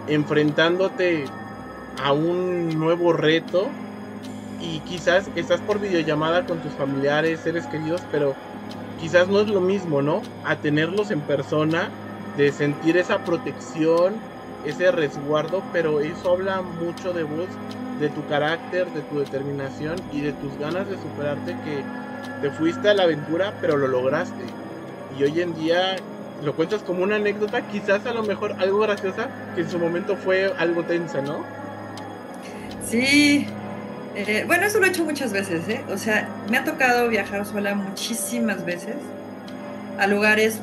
enfrentándote a un nuevo reto, y quizás estás por videollamada con tus familiares, seres queridos, pero quizás no es lo mismo, ¿no? A tenerlos en persona, de sentir esa protección, ese resguardo, pero eso habla mucho de vos, de tu carácter, de tu determinación y de tus ganas de superarte, que te fuiste a la aventura, pero lo lograste. Y hoy en día lo cuentas como una anécdota, quizás a lo mejor algo graciosa, que en su momento fue algo tensa, ¿no? Sí, bueno, eso lo he hecho muchas veces, ¿eh? O sea, me ha tocado viajar sola muchísimas veces a lugares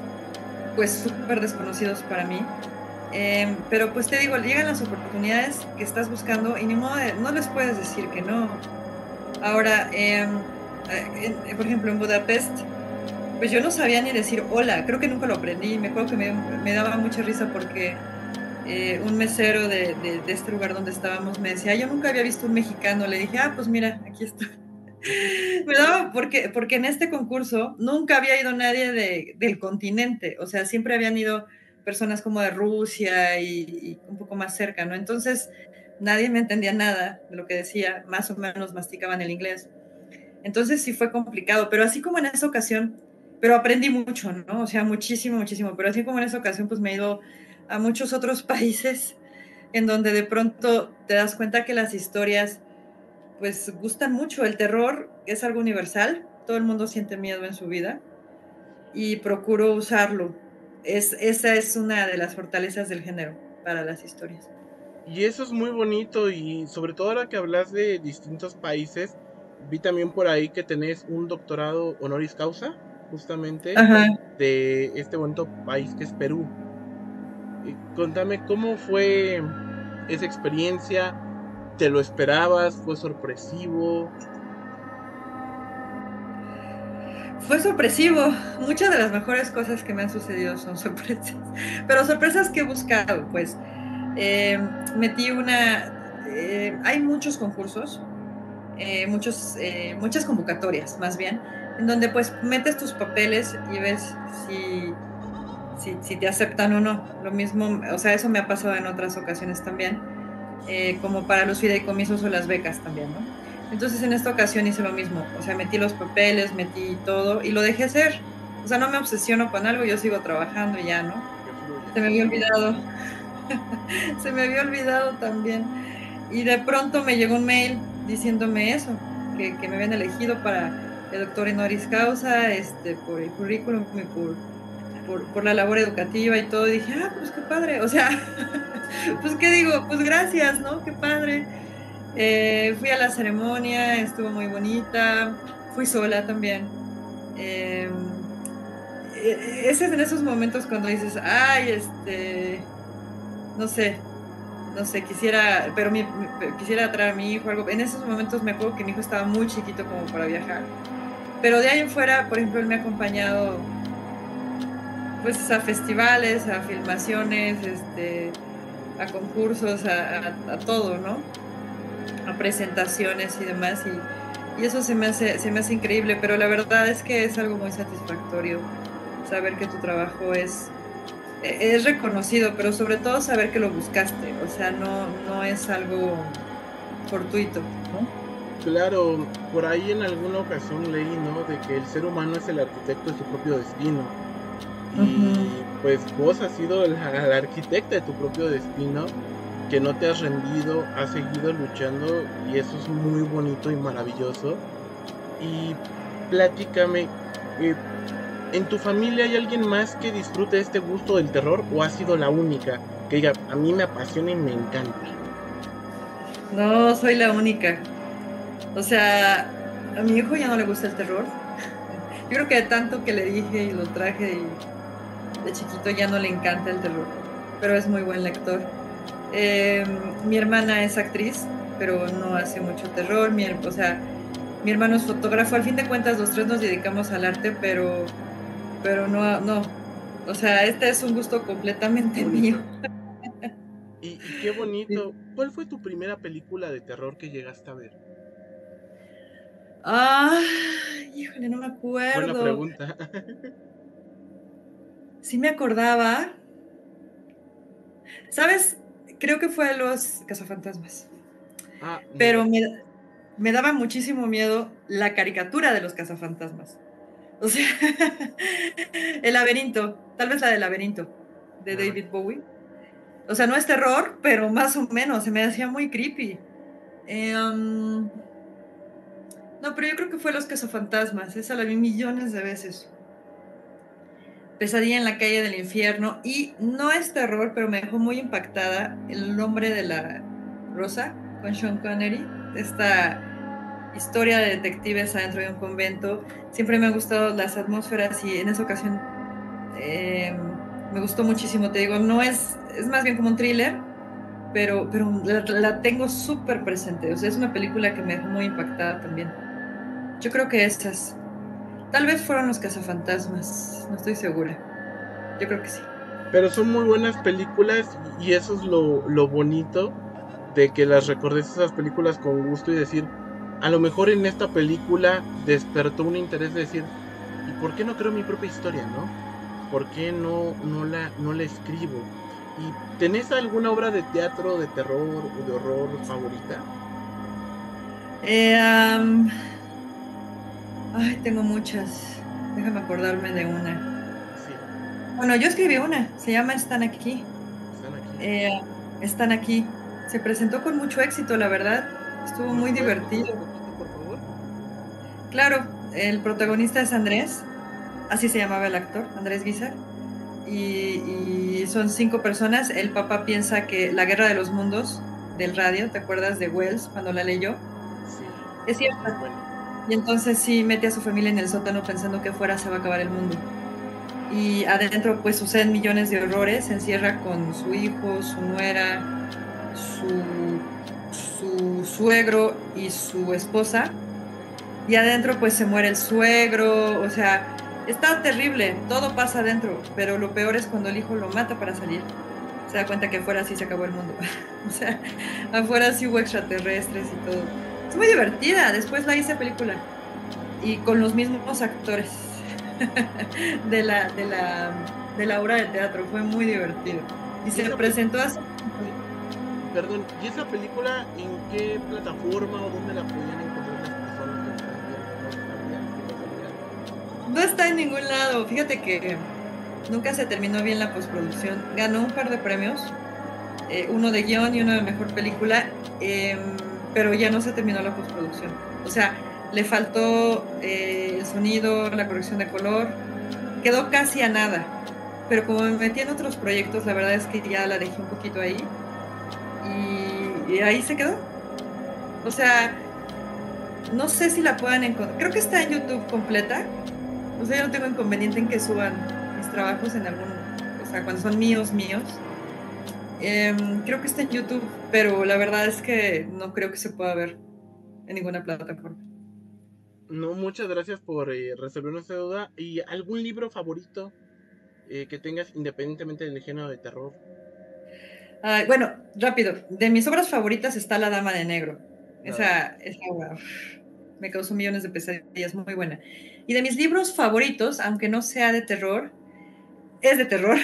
pues súper desconocidos para mí, pero pues te digo, llegan las oportunidades que estás buscando y ni modo no les puedes decir que no. Ahora, por ejemplo, en Budapest, pues yo no sabía ni decir hola, creo que nunca lo aprendí. Me acuerdo que me daba mucha risa porque un mesero de este lugar donde estábamos me decía, yo nunca había visto un mexicano. Le dije, pues mira, aquí está. Me daba porque en este concurso nunca había ido nadie del continente, o sea, siempre habían ido personas como de Rusia y un poco más cerca, ¿no? Entonces nadie me entendía nada de lo que decía, más o menos masticaban el inglés. Entonces sí fue complicado, pero así como en esa ocasión, pero aprendí mucho, ¿no? O sea, muchísimo, muchísimo, pero así como en esa ocasión, pues me he ido a muchos otros países en donde de pronto te das cuenta que las historias pues gustan mucho. El terror es algo universal, todo el mundo siente miedo en su vida y procuro usarlo. Esa es una de las fortalezas del género para las historias. Y eso es muy bonito, y sobre todo ahora que hablas de distintos países, vi también por ahí que tenés un doctorado honoris causa, justamente, Ajá. de este bonito país que es Perú. Contame, ¿cómo fue esa experiencia? ¿Te lo esperabas? ¿Fue sorpresivo? Fue sorpresivo. Muchas de las mejores cosas que me han sucedido son sorpresas, pero sorpresas que he buscado, pues. Metí hay muchos concursos, muchas convocatorias, más bien, en donde pues metes tus papeles y ves si te aceptan o no. Lo mismo, o sea, eso me ha pasado en otras ocasiones también, como para los fideicomisos o las becas también, ¿no? Entonces en esta ocasión hice lo mismo, o sea, metí los papeles, metí todo y lo dejé hacer. O sea, no me obsesiono con algo, yo sigo trabajando y ya, ¿no? Se me había olvidado. Se me había olvidado también. Y de pronto me llegó un mail diciéndome eso, que me habían elegido para el doctor honoris causa, por el currículum y por la labor educativa y todo. Y dije, pues qué padre. O sea, pues qué digo, pues gracias, ¿no? Qué padre. Fui a la ceremonia, estuvo muy bonita. fui sola también. Es en esos momentos cuando dices, ay, no sé, quisiera, pero quisiera traer a mi hijo, algo. En esos momentos me acuerdo que mi hijo estaba muy chiquito como para viajar. Pero de ahí en fuera, por ejemplo, él me ha acompañado pues a festivales, a filmaciones, a concursos, a todo, ¿no? A presentaciones y demás. Y eso se me hace increíble, pero la verdad es que es algo muy satisfactorio saber que tu trabajo es reconocido, pero sobre todo saber que lo buscaste, o sea, no es algo fortuito, ¿no? Claro, por ahí en alguna ocasión leí, ¿no? De que el ser humano es el arquitecto de su propio destino. Uh-huh. Y pues vos has sido la arquitecta de tu propio destino, que no te has rendido, has seguido luchando y eso es muy bonito y maravilloso. Y platícame, eh, ¿en tu familia hay alguien más que disfrute este gusto del terror o has sido la única que diga, a mí me apasiona y me encanta? No, soy la única. O sea, a mi hijo ya no le gusta el terror. Yo creo que de tanto que le dije y lo traje y de chiquito ya no le encanta el terror, pero es muy buen lector. Mi hermana es actriz, pero no hace mucho terror. O sea, mi hermano es fotógrafo. Al fin de cuentas, los tres nos dedicamos al arte, pero no. O sea, este es un gusto completamente mío. Y qué bonito. ¿Cuál fue tu primera película de terror que llegaste a ver? Ah, híjole, no me Buena acuerdo. pregunta. Sí me acordaba. ¿Sabes? Creo que fue Los Cazafantasmas. Ah, Pero mira. me daba muchísimo miedo la caricatura de los cazafantasmas. O sea, el laberinto, tal vez la del laberinto, de Ah, David Bowie. O sea, no es terror, pero más o menos, se me hacía muy creepy. No, pero yo creo que fue Los Cazafantasmas, esa la vi millones de veces. Pesadilla en la calle del infierno, y no es terror, pero me dejó muy impactada El nombre de la rosa, con Sean Connery, esta historia de detectives adentro de un convento. Siempre me han gustado las atmósferas y en esa ocasión me gustó muchísimo, te digo, no es más bien como un thriller, pero la tengo súper presente, o sea, es una película que me dejó muy impactada también. Yo creo que estas, tal vez fueron Los Cazafantasmas, no estoy segura, yo creo que sí. pero son muy buenas películas y eso es lo bonito de que las recordes esas películas con gusto y decir, a lo mejor en esta película despertó un interés de decir, ¿y por qué no creo mi propia historia, no? ¿Por qué no la escribo? ¿Y tenés alguna obra de teatro, de terror o de horror favorita? Eh, um, tengo muchas, déjame acordarme de una. Sí, Bueno, yo escribí una, se llama Están aquí. están aquí. Eh, Están aquí. Se presentó con mucho éxito, la verdad. Estuvo ¿Nos muy puedes contar un divertido. poquito, por favor? Claro, el protagonista es Andrés, así se llamaba el actor, Andrés Guizar, y son 5 personas. El papá piensa que la guerra de los mundos del radio, ¿te acuerdas de Wells cuando la leyó? Sí, Es muy cierta. buena. Y entonces sí mete a su familia en el sótano pensando que fuera se va a acabar el mundo. Y adentro pues suceden millones de horrores, se encierra con su hijo, su nuera, su suegro y su esposa, y adentro pues se muere el suegro, o sea, está terrible, todo pasa adentro, pero lo peor es cuando el hijo lo mata para salir, se da cuenta que afuera sí se acabó el mundo, o sea, afuera sí hubo extraterrestres y todo. Es muy divertida, después la hice película, y con los mismos actores de la obra de teatro, fue muy divertido. Y ¿Y se esa presentó así. Perdón, ¿y esa película en qué plataforma o dónde la podían encontrar las personas que la están viendo? ¿No sabías? ¿Sí lo sabías? No está en ningún lado. Fíjate que nunca se terminó bien la postproducción. Ganó un par de premios, uno de guión y uno de mejor película, pero ya no se terminó la postproducción. O sea, le faltó el sonido, la corrección de color, quedó casi a nada. Pero como me metí en otros proyectos, la verdad es que ya la dejé un poquito ahí. Y ahí se quedó. O sea, No sé si la puedan encontrar. Creo que está en YouTube completa. O sea, yo no tengo inconveniente en que suban mis trabajos en algún, o sea, cuando son míos, míos. Creo que está en YouTube, pero la verdad es que no creo que se pueda ver en ninguna plataforma. No, muchas gracias por resolver nuestra duda. ¿Y algún libro favorito que tengas independientemente del género de terror? Bueno, rápido. De mis obras favoritas está La Dama de Negro. Nada. Esa wow, me causó millones de pesadillas, muy buena. Y de mis libros favoritos, aunque no sea de terror, es de terror.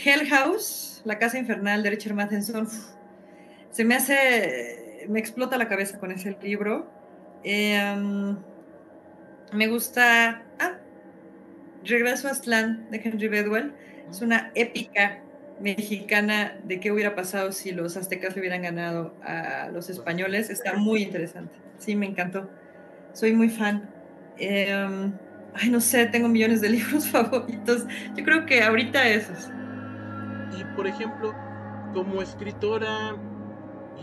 Hell House, La Casa Infernal de Richard Matheson. Se me hace, me explota la cabeza con ese libro. Me gusta Regreso a Aztlán de Henry Bedwell. Es una épica mexicana de qué hubiera pasado si los aztecas le hubieran ganado a los españoles. Está muy interesante. Sí, me encantó. Soy muy fan. Ay, no sé, tengo millones de libros favoritos. Yo creo que ahorita esos. Y por ejemplo, como escritora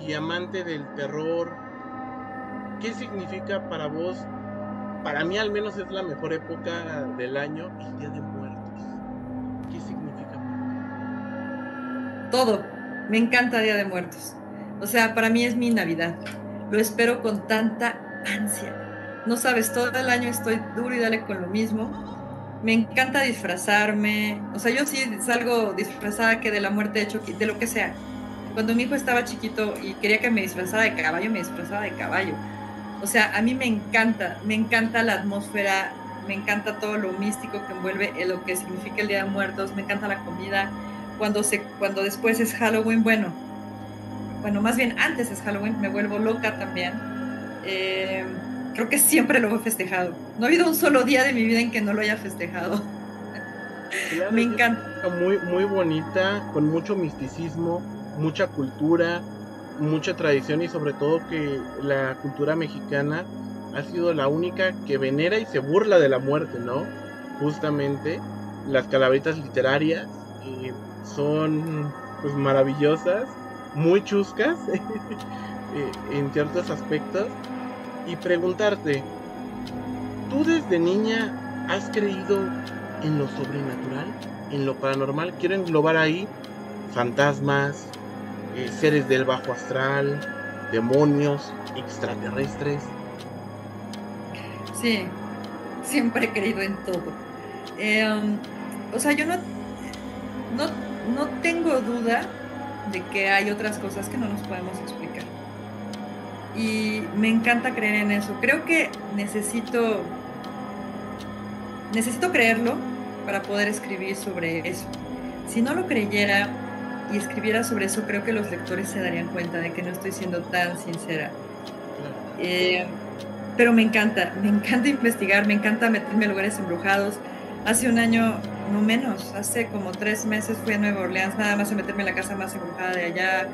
y amante del terror, ¿qué significa para vos? Para mí al menos es la mejor época del año, el Día de Muertos. ¿Qué significa para ti? Todo. Me encanta Día de Muertos. O sea, para mí es mi Navidad. Lo espero con tanta ansia. No sabes, todo el año estoy duro y dale con lo mismo. Me encanta disfrazarme. O sea, yo sí salgo disfrazada que de la muerte de Chucky, de lo que sea. Cuando mi hijo estaba chiquito y quería que me disfrazara de caballo, me disfrazaba de caballo. O sea, a mí me encanta la atmósfera, me encanta todo lo místico que envuelve lo que significa el Día de Muertos, me encanta la comida. Cuando después es Halloween, bueno, más bien antes es Halloween, me vuelvo loca también. Creo que siempre lo he festejado. No ha habido un solo día de mi vida en que no lo haya festejado. Claro, Me es encanta. muy, muy bonita, con mucho misticismo, mucha cultura, mucha tradición y sobre todo que la cultura mexicana ha sido la única que venera y se burla de la muerte, ¿no? Justamente las calaveritas literarias son pues maravillosas, muy chuscas en ciertos aspectos y preguntarte, ¿tú desde niña has creído en lo sobrenatural, en lo paranormal? Quiero englobar ahí fantasmas, seres del bajo astral, demonios, extraterrestres. Sí, siempre he creído en todo. O sea, yo no, no tengo duda de que hay otras cosas que no nos podemos explicar. Y me encanta creer en eso. Creo que necesito creerlo para poder escribir sobre eso. Si no lo creyera y escribiera sobre eso, creo que los lectores se darían cuenta de que no estoy siendo tan sincera. Pero me encanta investigar, me encanta meterme a lugares embrujados. Hace un año, no menos, hace como 3 meses fui a Nueva Orleans, nada más a meterme en la casa más embrujada de allá.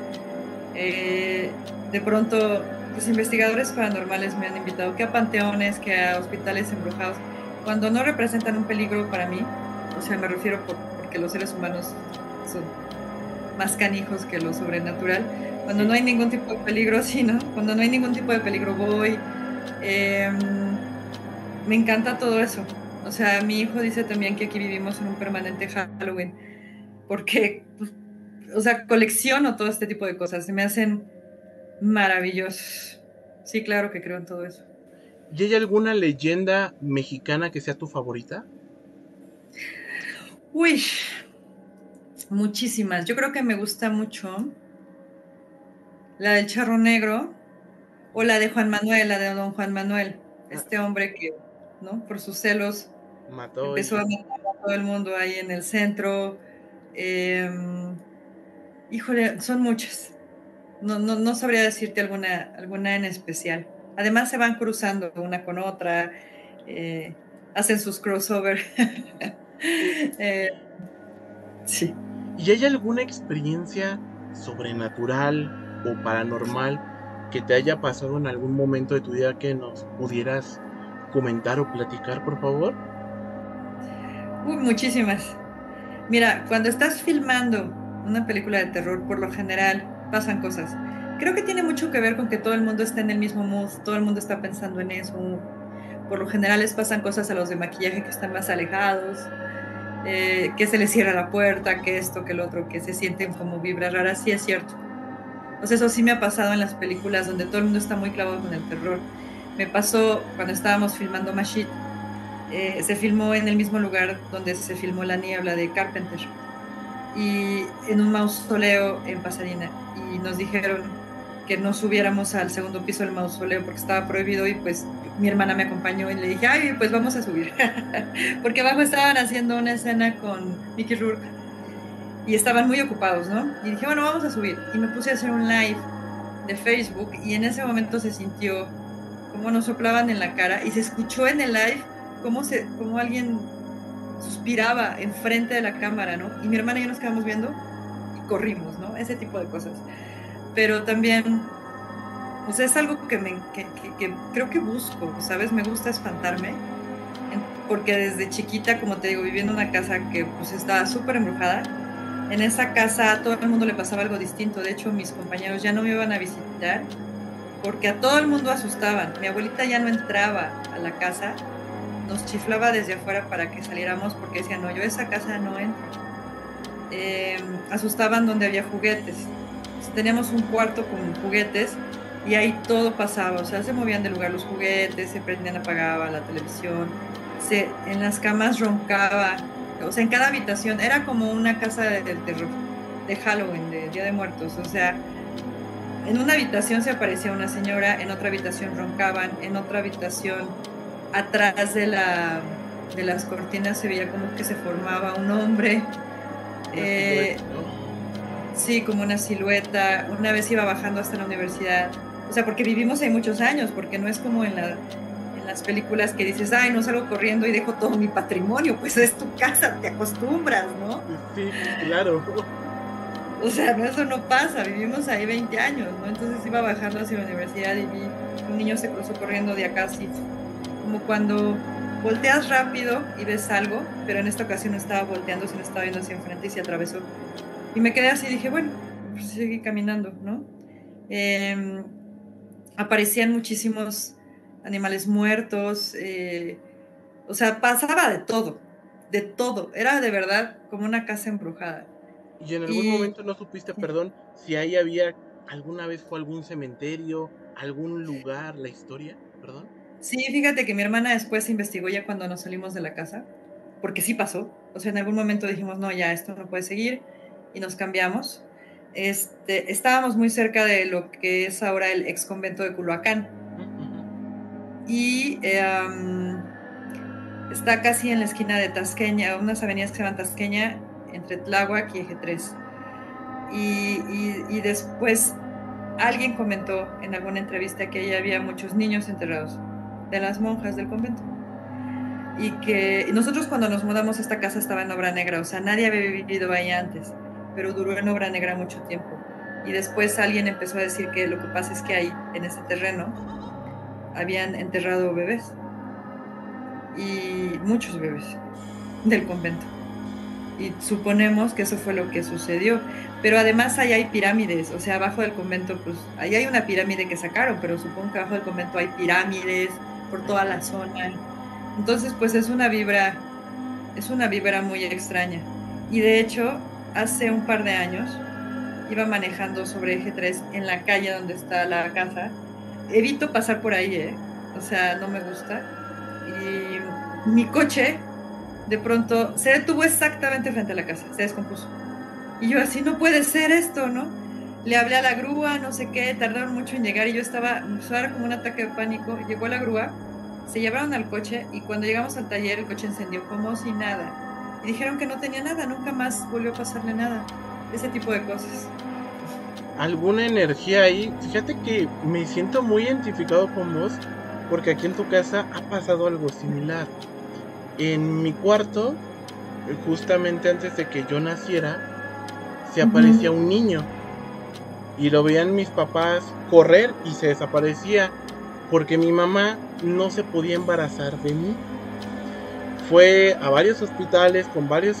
De pronto, pues investigadores paranormales me han invitado que a panteones, que a hospitales embrujados, cuando no representan un peligro para mí. O sea, me refiero porque los seres humanos son más canijos que lo sobrenatural. Cuando no hay ningún tipo de peligro, sí, ¿no? Cuando no hay ningún tipo de peligro voy. Me encanta todo eso. O sea, mi hijo dice también que aquí vivimos en un permanente Halloween, porque, pues, o sea, colecciono todo este tipo de cosas, se me hacen maravillosos. Sí, claro que creo en todo eso. ¿Y hay alguna leyenda mexicana que sea tu favorita? Uy, muchísimas. Yo creo que me gusta mucho la del Charro Negro o la de Juan Manuel, la de don Juan Manuel, este hombre que, ¿no? Por sus celos Mató empezó a y... matar a todo el mundo ahí en el centro. Híjole, son muchas. No sabría decirte alguna en especial. Además se van cruzando una con otra, eh, hacen sus crossover. eh, eh, sí. ¿Y hay alguna experiencia sobrenatural o paranormal que te haya pasado en algún momento de tu vida que nos pudieras comentar o platicar, por favor? Muchísimas. Mira, cuando estás filmando una película de terror, por lo general pasan cosas. creo que tiene mucho que ver con que todo el mundo está en el mismo mood, todo el mundo está pensando en eso. Por lo general les pasan cosas a los de maquillaje que están más alejados, que se les cierra la puerta, que esto, que el otro, que se sienten como vibras raras. Sí, es cierto. O sea, eso sí me ha pasado en las películas donde todo el mundo está muy clavado con el terror. Me pasó cuando estábamos filmando Mashit. Se filmó en el mismo lugar donde se filmó La Niebla de Carpenter, y en un mausoleo en Pasadena, y nos dijeron que no subiéramos al segundo piso del mausoleo porque estaba prohibido, y pues mi hermana me acompañó y le dije, ay, pues vamos a subir porque abajo estaban haciendo una escena con Mickey Rourke y estaban muy ocupados, ¿no? Y dije, bueno, vamos a subir, y me puse a hacer un live de Facebook, y en ese momento se sintió como nos soplaban en la cara, y se escuchó en el live como alguien suspiraba enfrente de la cámara, ¿no? Y mi hermana y yo nos quedamos viendo y corrimos, ¿no? Ese tipo de cosas. Pero también, o sea, es algo que creo que busco, ¿sabes? Me gusta espantarme, porque desde chiquita, como te digo, viví en una casa que pues estaba súper embrujada. En esa casa a todo el mundo le pasaba algo distinto. De hecho, mis compañeros ya no me iban a visitar porque a todo el mundo asustaban. Mi abuelita ya no entraba a la casa, nos chiflaba desde afuera para que saliéramos porque decían, no, yo a esa casa no entro. Asustaban donde había juguetes. Entonces, teníamos un cuarto con juguetes y ahí todo pasaba, o sea, se movían de lugar los juguetes, se prendían, apagaba la televisión, en las camas roncaba, o sea, en cada habitación, era como una casa del terror, de Halloween, de Día de Muertos, o sea, en una habitación se aparecía una señora, en otra habitación roncaban, en otra habitación atrás de las cortinas se veía como que se formaba un hombre, sí, como una silueta. Una vez iba bajando hasta la universidad, o sea, porque vivimos ahí muchos años, porque no es como en las películas que dices, ay, no salgo corriendo y dejo todo mi patrimonio, pues es tu casa, te acostumbras, ¿no? Sí, claro. O sea, no, eso no pasa, vivimos ahí 20 años, ¿no? Entonces iba bajando hacia la universidad y vi que un niño se cruzó corriendo de acá, así, como cuando volteas rápido y ves algo, pero en esta ocasión no estaba volteando, sino estaba viendo hacia enfrente y se atravesó. Y me quedé así y dije, bueno, pues seguí caminando, ¿no? Aparecían muchísimos animales muertos, o sea, pasaba de todo, era de verdad como una casa embrujada. ¿Y en algún momento no supiste, perdón, si ahí alguna vez fue algún cementerio, algún lugar, la historia? Perdón. Sí, fíjate que mi hermana después investigó ya cuando nos salimos de la casa, porque sí pasó, o sea, en algún momento dijimos, no, ya, esto no puede seguir, y nos cambiamos. Estábamos muy cerca de lo que es ahora el ex convento de Culhuacán, y está casi en la esquina de Tasqueña, unas avenidas que se llaman Tasqueña, entre Tláhuac y Eje 3. Y después alguien comentó en alguna entrevista que ahí había muchos niños enterrados de las monjas del convento, y que nosotros cuando nos mudamos a esta casa estaba en obra negra, o sea, nadie había vivido ahí antes, pero duró en obra negra mucho tiempo, y después alguien empezó a decir que lo que pasa es que ahí, en ese terreno, habían enterrado bebés, y muchos bebés del convento, y suponemos que eso fue lo que sucedió. Pero además ahí hay pirámides, o sea, abajo del convento, pues ahí hay una pirámide que sacaron, pero supongo que abajo del convento hay pirámides por toda la zona. Entonces, pues es una vibra muy extraña. Y de hecho, hace un par de años iba manejando sobre Eje 3 en la calle donde está la casa. Evito pasar por ahí, o sea, no me gusta. Y mi coche de pronto se detuvo exactamente frente a la casa, se descompuso. Y yo así, no puede ser esto, ¿no? Le hablé a la grúa, no sé qué, tardaron mucho en llegar y yo estaba como un ataque de pánico. Llegó la grúa, se llevaron al coche y cuando llegamos al taller el coche encendió como si nada. Y dijeron que no tenía nada, nunca más volvió a pasarle nada. Ese tipo de cosas. ¿Alguna energía ahí? Fíjate que me siento muy identificado con vos porque aquí en tu casa ha pasado algo similar. En mi cuarto, justamente antes de que yo naciera, se aparecía un niño y lo veían mis papás correr y se desaparecía porque mi mamá no se podía embarazar de mí. Fue a varios hospitales con varios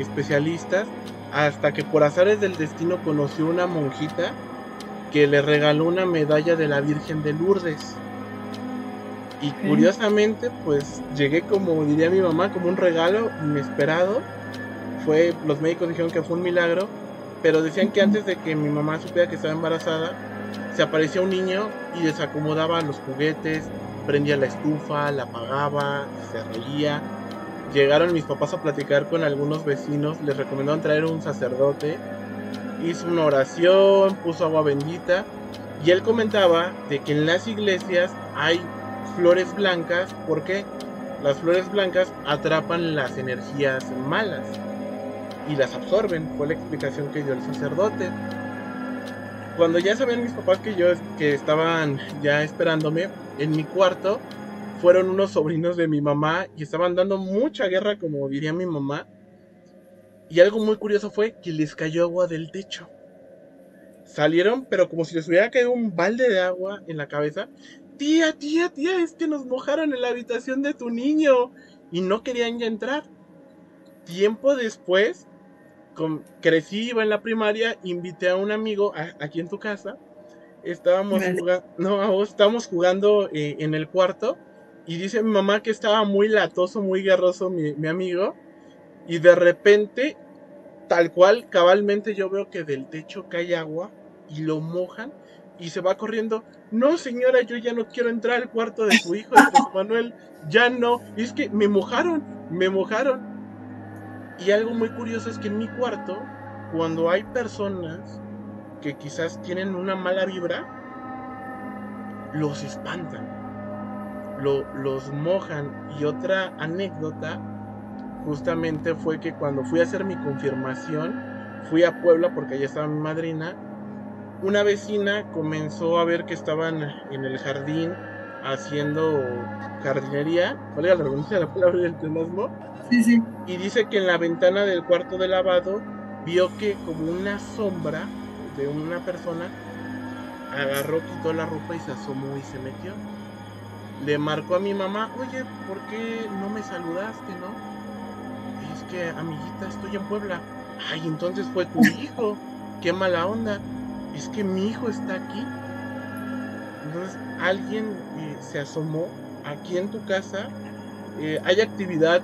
especialistas hasta que por azares del destino conoció una monjita que le regaló una medalla de la Virgen de Lourdes. Y curiosamente, pues llegué, como diría mi mamá, como un regalo inesperado. Los médicos dijeron que fue un milagro, pero decían que antes de que mi mamá supiera que estaba embarazada, se aparecía un niño y desacomodaba los juguetes, prendía la estufa, la apagaba, se reía. Llegaron mis papás a platicar con algunos vecinos, les recomendaron traer un sacerdote, hizo una oración, puso agua bendita, y él comentaba de que en las iglesias hay flores blancas, porque las flores blancas atrapan las energías malas y las absorben. Fue la explicación que dio el sacerdote. Cuando ya sabían mis papás que estaban ya esperándome, en mi cuarto fueron unos sobrinos de mi mamá y estaban dando mucha guerra, como diría mi mamá. Y algo muy curioso fue que les cayó agua del techo. Salieron, pero como si les hubiera caído un balde de agua en la cabeza. Tía, tía, tía, es que nos mojaron en la habitación de tu niño. Y no querían ya entrar. Tiempo después, crecí, iba en la primaria, invité a un amigo aquí en tu casa. Estábamos jugando, no, estábamos jugando en el cuarto. Y dice mi mamá que estaba muy latoso, muy guerroso mi amigo. Y de repente, tal cual, cabalmente, yo veo que del techo cae agua y lo mojan y se va corriendo. No, señora, yo ya no quiero entrar al cuarto de su hijo, de José Manuel, ya no. Y es que me mojaron, me mojaron. Y algo muy curioso es que en mi cuarto, cuando hay personas que quizás tienen una mala vibra, los espantan, los mojan. Y otra anécdota justamente fue que cuando fui a hacer mi confirmación, fui a Puebla porque allá estaba mi madrina. Una vecina comenzó a ver que estaban en el jardín haciendo jardinería, valga la redundancia de la palabra del pleonasmo. Sí, sí. Y dice que en la ventana del cuarto de lavado vio que como una sombra de una persona agarró, quitó la ropa y se asomó y se metió. Le marcó a mi mamá: oye, ¿por qué no me saludaste, no? Es que, amiguita, estoy en Puebla. Ay, entonces fue tu hijo. Qué mala onda. Es que mi hijo está aquí. Entonces alguien se asomó aquí en tu casa. Hay actividad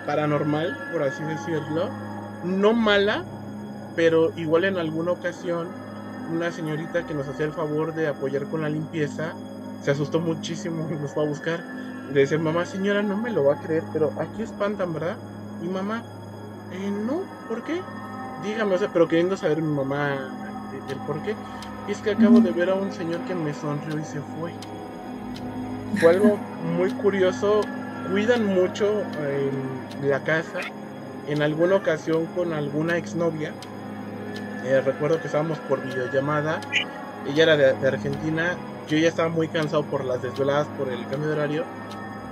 paranormal, por así decirlo. No mala, pero igual en alguna ocasión una señorita que nos hacía el favor de apoyar con la limpieza se asustó muchísimo y nos fue a buscar. Le decía: mamá, señora, no me lo va a creer, pero aquí espantan, ¿verdad? Y mamá: no, ¿por qué? Dígame, o sea, pero queriendo saber mi mamá el por qué. Es que acabo de ver a un señor que me sonrió y se fue. Fue algo muy curioso. Cuidan mucho la casa. En alguna ocasión con alguna exnovia, recuerdo que estábamos por videollamada. Ella era de Argentina. Yo ya estaba muy cansado por las desveladas, por el cambio de horario.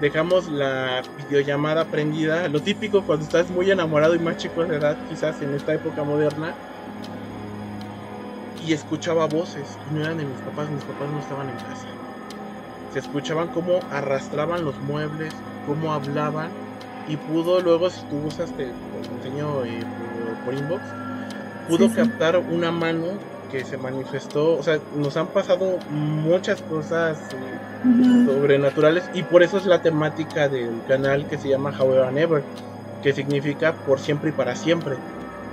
Dejamos la videollamada prendida, lo típico cuando estás muy enamorado y más chico de edad, quizás en esta época moderna. Y escuchaba voces, y no eran de mis papás no estaban en casa. Se escuchaban cómo arrastraban los muebles, cómo hablaban, y pudo luego, si tú gustas, te lo enseño por inbox, pudo captar una mano que se manifestó. O sea, nos han pasado muchas cosas sobrenaturales, y por eso es la temática del canal, que se llama However and Ever, que significa por siempre y para siempre.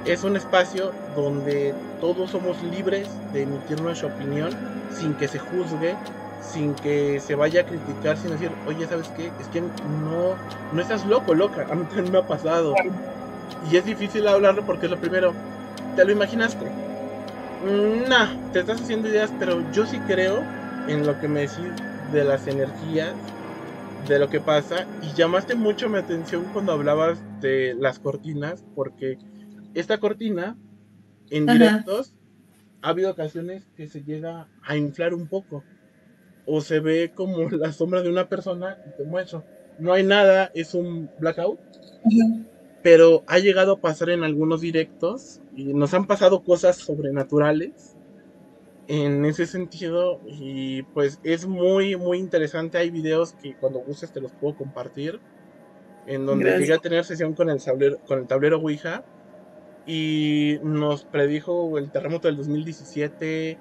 Es un espacio donde todos somos libres de emitir nuestra opinión sin que se juzgue, sin que se vaya a criticar, sin decir: oye, ¿sabes qué? Es que no estás loco, loca. A mí también me ha pasado. Y es difícil hablarlo porque es lo primero. ¿Te lo imaginaste? No, te estás haciendo ideas, pero yo sí creo en lo que me decís de las energías, de lo que pasa. Y llamaste mucho mi atención cuando hablabas de las cortinas, porque esta cortina en directos ha habido ocasiones que se llega a inflar un poco, o se ve como la sombra de una persona, y te muestro, no hay nada, es un blackout. Pero ha llegado a pasar en algunos directos y nos han pasado cosas sobrenaturales en ese sentido, y pues es muy muy interesante. Hay videos que cuando gustes te los puedo compartir, en donde llegué a tener sesión con el tablero Ouija, y nos predijo el terremoto del 2017,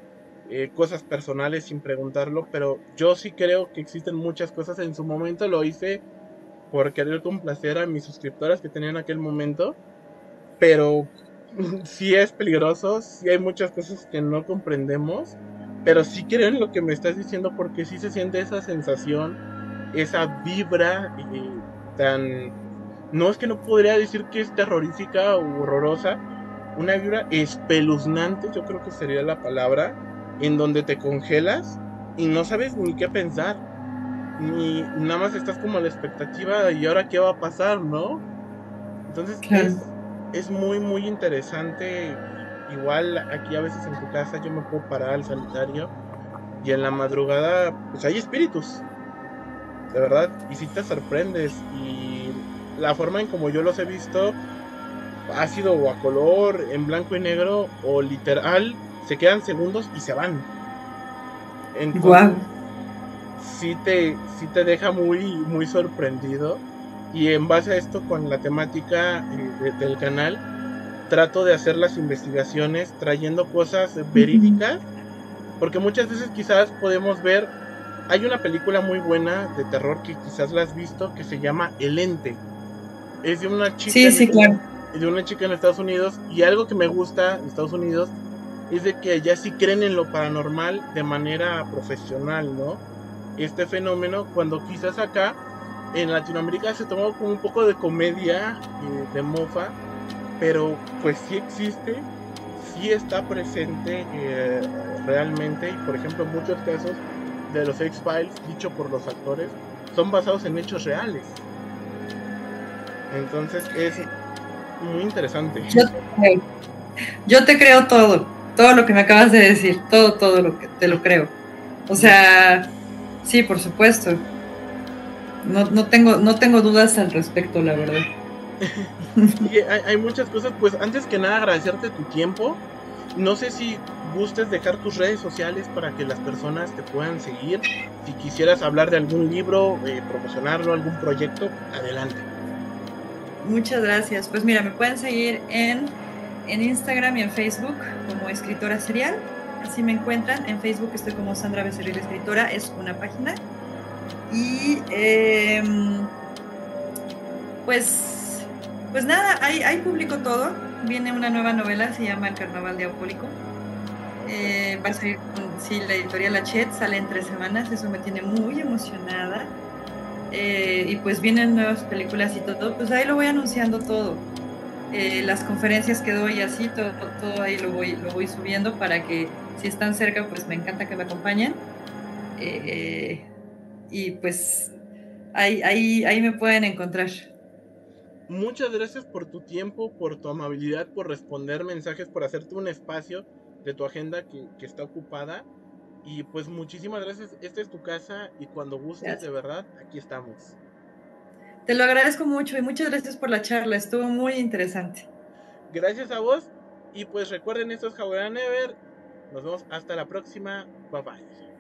cosas personales sin preguntarlo, pero yo sí creo que existen muchas cosas. En su momento lo hice por querer complacer a mis suscriptoras que tenía en aquel momento, pero sí es peligroso, sí hay muchas cosas que no comprendemos, pero sí creo en lo que me estás diciendo porque sí se siente esa sensación, esa vibra tan... No es que no podría decir que es terrorífica o horrorosa, una vibra espeluznante, yo creo que sería la palabra, en donde te congelas y no sabes ni qué pensar, ni nada más estás como a la expectativa y ahora qué va a pasar, ¿no? Entonces Claro. es muy, muy interesante. Igual aquí a veces en tu casa yo me puedo parar al sanitario y en la madrugada pues hay espíritus, de verdad, y si te sorprendes y la forma en como yo los he visto ha sido o a color, en blanco y negro o literal, se quedan segundos y se van. Guau. Entonces sí te deja muy, muy sorprendido y en base a esto con la temática del canal trato de hacer las investigaciones trayendo cosas Ujú. verídicas, porque muchas veces quizás podemos ver, hay una película muy buena de terror que quizás la has visto que se llama El Ente, es Sí, sí, claro. de una chica en Estados Unidos y algo que me gusta en Estados Unidos es de que allá sí creen en lo paranormal de manera profesional, ¿no? Este fenómeno cuando quizás acá en Latinoamérica se tomó como un poco de comedia, de mofa, pero pues sí existe, sí está presente realmente y por ejemplo muchos casos de los X-Files, dicho por los actores, son basados en hechos reales. Entonces es muy interesante. Yo te creo. Yo te creo todo lo que me acabas de decir, todo lo que te lo creo. O sea, sí, por supuesto. No tengo dudas al respecto, la verdad. Sí, hay muchas cosas, pues antes que nada agradecerte tu tiempo. No sé si gustes dejar tus redes sociales para que las personas te puedan seguir. Si quisieras hablar de algún libro, promocionarlo, algún proyecto, adelante. Muchas gracias. Pues mira, me pueden seguir en Instagram y en Facebook como escritora serial. Así me encuentran. En Facebook estoy como Sandra Becerril Escritora, es una página. Y pues nada, ahí publico todo. Viene una nueva novela, se llama El Carnaval Diabólico. Va a salir con sí, la editorial Hachette, sale en 3 semanas, eso me tiene muy emocionada. Y pues vienen nuevas películas y todo, pues ahí lo voy anunciando todo. Las conferencias que doy así, todo ahí lo voy subiendo para que si están cerca, pues me encanta que me acompañen. Y pues ahí me pueden encontrar. Muchas gracias por tu tiempo, por tu amabilidad, por responder mensajes, por hacerte un espacio de tu agenda que está ocupada. Y pues muchísimas gracias. Esta es tu casa y cuando gustes, de Gracias. verdad, aquí estamos. Te lo agradezco mucho y muchas gracias por la charla, estuvo muy interesante. Gracias a vos y pues recuerden, esto es Jauría Never. Nos vemos hasta la próxima. Bye bye.